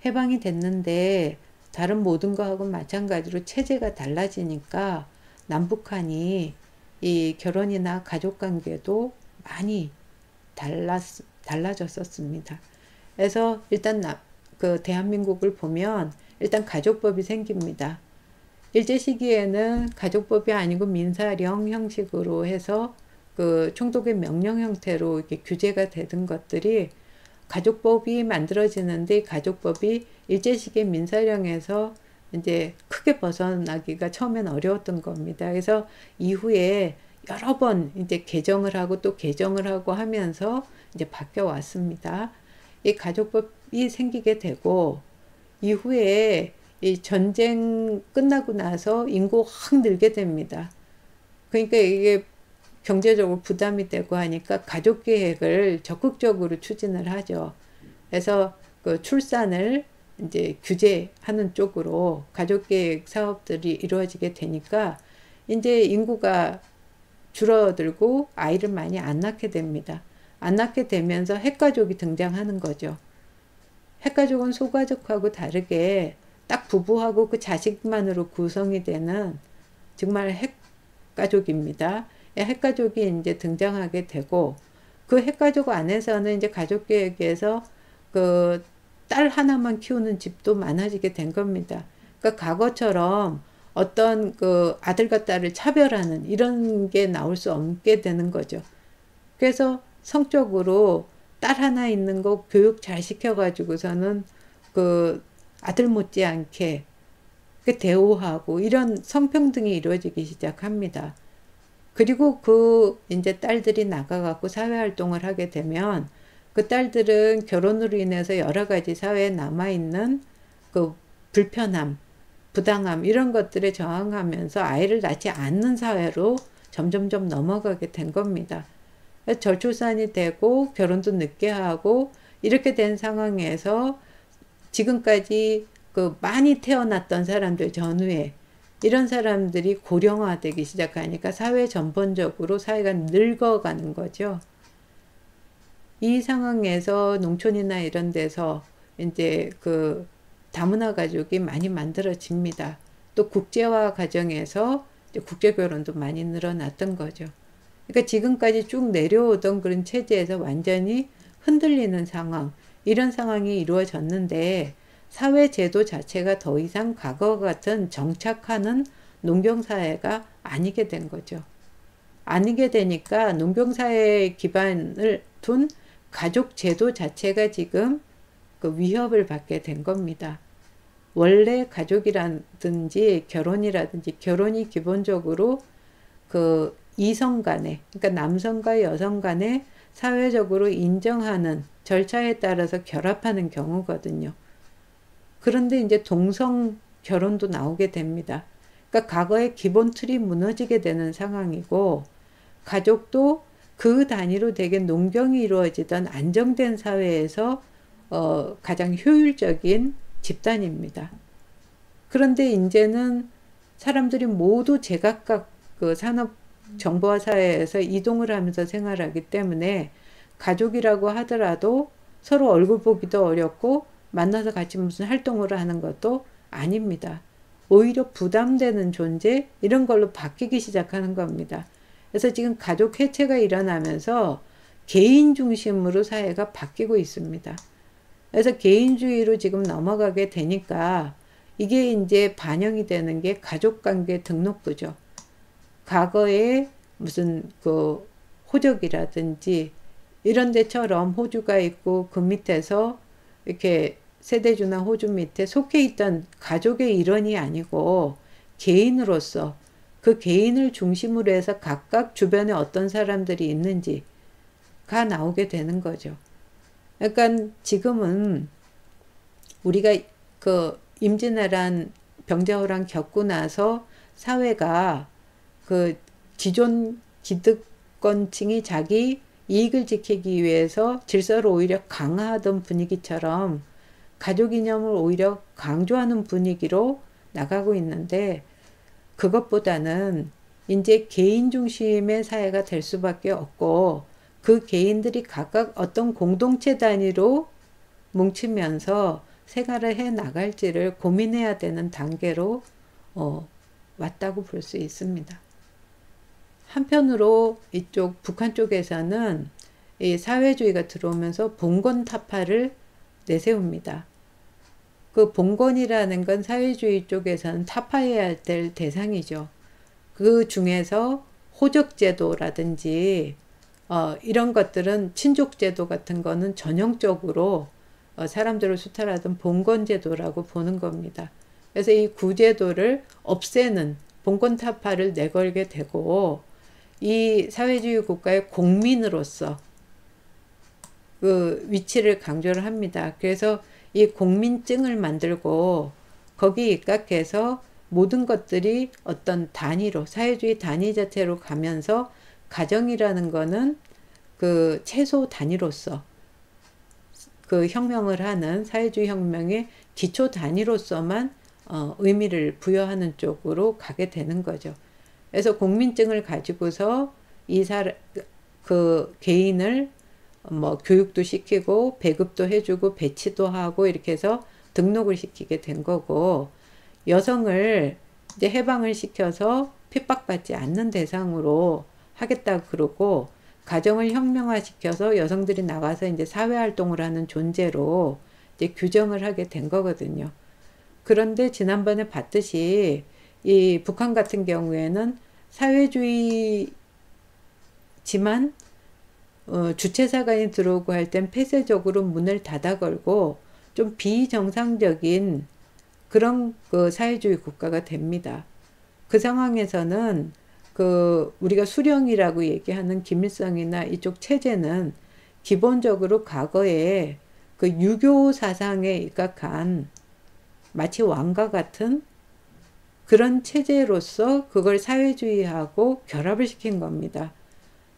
A: 해방이 됐는데 다른 모든 거하고 마찬가지로 체제가 달라지니까 남북한이 이 결혼이나 가족관계도 많이 달라졌었습니다. 그래서 일단 대한민국을 보면 일단 가족법이 생깁니다. 일제 시기에는 가족법이 아니고 민사령 형식으로 해서 총독의 명령 형태로 이렇게 규제가 되던 것들이 가족법이 만들어지는데, 가족법이 일제 시기 민사령에서 이제 크게 벗어나기가 처음엔 어려웠던 겁니다. 그래서 이후에 여러 번 이제 개정을 하고 또 개정을 하고 하면서 이제 바뀌어 왔습니다. 이 가족법이 생기게 되고, 이후에 이 전쟁 끝나고 나서 인구가 확 늘게 됩니다. 그러니까 이게 경제적으로 부담이 되고 하니까 가족 계획을 적극적으로 추진을 하죠. 그래서 그 출산을 이제 규제하는 쪽으로 가족 계획 사업들이 이루어지게 되니까 이제 인구가 줄어들고 아이를 많이 안 낳게 됩니다. 안 낳게 되면서 핵가족이 등장하는 거죠. 핵가족은 소가족하고 다르게 딱 부부하고 그 자식만으로 구성이 되는 정말 핵가족입니다. 핵가족이 이제 등장하게 되고, 그 핵가족 안에서는 이제 가족계획에서 그 딸 하나만 키우는 집도 많아지게 된 겁니다. 그러니까 과거처럼 어떤 그 아들과 딸을 차별하는 이런 게 나올 수 없게 되는 거죠. 그래서 성적으로 딸 하나 있는 거 교육 잘 시켜가지고서는 그 아들 못지않게 대우하고 이런 성평등이 이루어지기 시작합니다. 그리고 그 이제 딸들이 나가갖고 사회활동을 하게 되면 그 딸들은 결혼으로 인해서 여러 가지 사회에 남아있는 그 불편함, 부당함 이런 것들에 저항하면서 아이를 낳지 않는 사회로 점점점 넘어가게 된 겁니다. 저출산이 되고 결혼도 늦게 하고 이렇게 된 상황에서 지금까지 그 많이 태어났던 사람들 전후에 이런 사람들이 고령화되기 시작하니까 사회 전반적으로 사회가 늙어가는 거죠. 이 상황에서 농촌이나 이런 데서 이제 그 다문화 가족이 많이 만들어집니다. 또 국제화 과정에서 이제 국제 결혼도 많이 늘어났던 거죠. 그러니까 지금까지 쭉 내려오던 그런 체제에서 완전히 흔들리는 상황, 이런 상황이 이루어졌는데 사회 제도 자체가 더 이상 과거와 같은 정착하는 농경사회가 아니게 된 거죠. 아니게 되니까 농경사회에 기반을 둔 가족 제도 자체가 지금 그 위협을 받게 된 겁니다. 원래 가족이라든지 결혼이라든지 결혼이 기본적으로 그 이성 간에, 그러니까 남성과 여성 간에 사회적으로 인정하는 절차에 따라서 결합하는 경우거든요. 그런데 이제 동성 결혼도 나오게 됩니다. 그러니까 과거의 기본 틀이 무너지게 되는 상황이고, 가족도 그 단위로 되게 농경이 이루어지던 안정된 사회에서 가장 효율적인 집단입니다. 그런데 이제는 사람들이 모두 제각각 그 산업 정보화 사회에서 이동을 하면서 생활하기 때문에 가족이라고 하더라도 서로 얼굴 보기도 어렵고 만나서 같이 무슨 활동을 하는 것도 아닙니다. 오히려 부담되는 존재, 이런 걸로 바뀌기 시작하는 겁니다. 그래서 지금 가족 해체가 일어나면서 개인 중심으로 사회가 바뀌고 있습니다. 그래서 개인주의로 지금 넘어가게 되니까 이게 이제 반영이 되는 게 가족관계 등록부죠. 과거에 무슨 그 호적이라든지 이런 데처럼 호주가 있고 그 밑에서 이렇게 세대주나 호주 밑에 속해 있던 가족의 일원이 아니고 개인으로서 그 개인을 중심으로 해서 각각 주변에 어떤 사람들이 있는지가 나오게 되는 거죠. 그러니까 지금은 우리가 그 임진왜란 병자호란 겪고 나서 사회가 그 기존 기득권층이 자기 이익을 지키기 위해서 질서를 오히려 강화하던 분위기처럼 가족 이념을 오히려 강조하는 분위기로 나가고 있는데, 그것보다는 이제 개인 중심의 사회가 될 수밖에 없고, 그 개인들이 각각 어떤 공동체 단위로 뭉치면서 생활을 해 나갈지를 고민해야 되는 단계로 왔다고 볼 수 있습니다. 한편으로 이쪽 북한 쪽에서는 이 사회주의가 들어오면서 봉건 타파를 내세웁니다. 그 봉건이라는 건 사회주의 쪽에서는 타파해야 될 대상이죠. 그 중에서 호적제도라든지 이런 것들은 친족제도 같은 거는 전형적으로 사람들을 수탈하던 봉건제도라고 보는 겁니다. 그래서 이 구제도를 없애는 봉건타파를 내걸게 되고, 이 사회주의 국가의 공민으로서 그 위치를 강조를 합니다. 그래서 이 공민증을 만들고 거기에 입각해서 모든 것들이 어떤 단위로, 사회주의 단위 자체로 가면서 가정이라는 거는 그 최소 단위로서 그 혁명을 하는 사회주의 혁명의 기초 단위로서만 의미를 부여하는 쪽으로 가게 되는 거죠. 그래서 공민증을 가지고서 그 개인을 뭐 교육도 시키고 배급도 해주고 배치도 하고 이렇게 해서 등록을 시키게 된 거고, 여성을 이제 해방을 시켜서 핍박받지 않는 대상으로 하겠다 그러고, 가정을 혁명화시켜서 여성들이 나가서 이제 사회활동을 하는 존재로 이제 규정을 하게 된 거거든요. 그런데 지난번에 봤듯이 이 북한 같은 경우에는 사회주의지만 주체사관이 들어오고 할 땐 폐쇄적으로 문을 닫아 걸고 좀 비정상적인 그런 그 사회주의 국가가 됩니다. 그 상황에서는 그 우리가 수령이라고 얘기하는 김일성이나 이쪽 체제는 기본적으로 과거에 그 유교 사상에 입각한 마치 왕과 같은 그런 체제로서 그걸 사회주의하고 결합을 시킨 겁니다.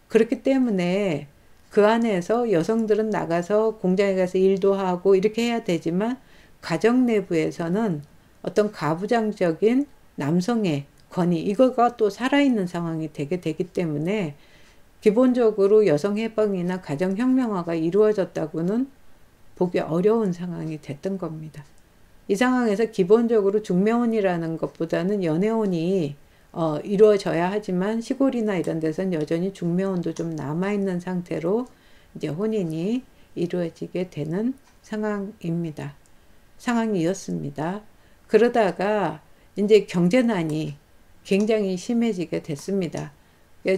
A: 그렇기 때문에 그 안에서 여성들은 나가서 공장에 가서 일도 하고 이렇게 해야 되지만, 가정 내부에서는 어떤 가부장적인 남성의 권위, 이거가 또 살아있는 상황이 되게 되기 때문에 기본적으로 여성 해방이나 가정 혁명화가 이루어졌다고는 보기 어려운 상황이 됐던 겁니다. 이 상황에서 기본적으로 중매혼이라는 것보다는 연애혼이 이루어져야 하지만, 시골이나 이런 데서는 여전히 중매혼도 좀 남아있는 상태로 이제 혼인이 이루어지게 되는 상황이었습니다. 그러다가 이제 경제난이 굉장히 심해지게 됐습니다.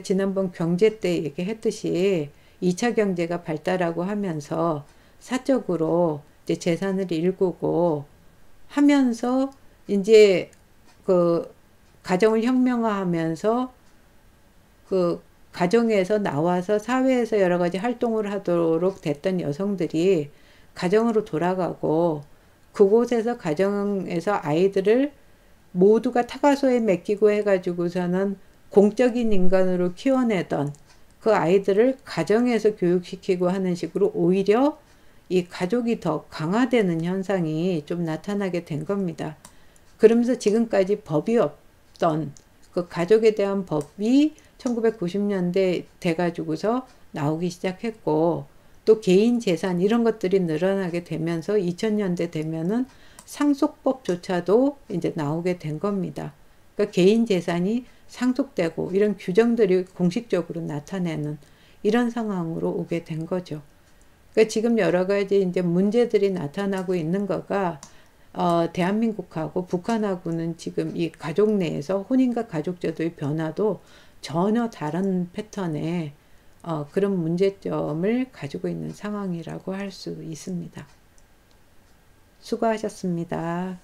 A: 지난번 경제 때 얘기했듯이 2차 경제가 발달하고 하면서 사적으로 이제 재산을 일구고 하면서 이제 그 가정을 혁명화하면서 그 가정에서 나와서 사회에서 여러 가지 활동을 하도록 됐던 여성들이 가정으로 돌아가고 그곳에서 가정에서 아이들을 모두가 타가소에 맡기고 해가지고서는 공적인 인간으로 키워내던 그 아이들을 가정에서 교육시키고 하는 식으로 오히려 이 가족이 더 강화되는 현상이 좀 나타나게 된 겁니다. 그러면서 지금까지 법이 없던 그 가족에 대한 법이 1990년대 돼가지고서 나오기 시작했고 또 개인 재산 이런 것들이 늘어나게 되면서 2000년대 되면은 상속법조차도 이제 나오게 된 겁니다. 그러니까 개인 재산이 상속되고 이런 규정들이 공식적으로 나타내는 이런 상황으로 오게 된 거죠. 그러니까 지금 여러 가지 이제 문제들이 나타나고 있는 거가 대한민국하고 북한하고는 지금 이 가족 내에서 혼인과 가족제도의 변화도 전혀 다른 패턴의 그런 문제점을 가지고 있는 상황이라고 할 수 있습니다. 수고하셨습니다.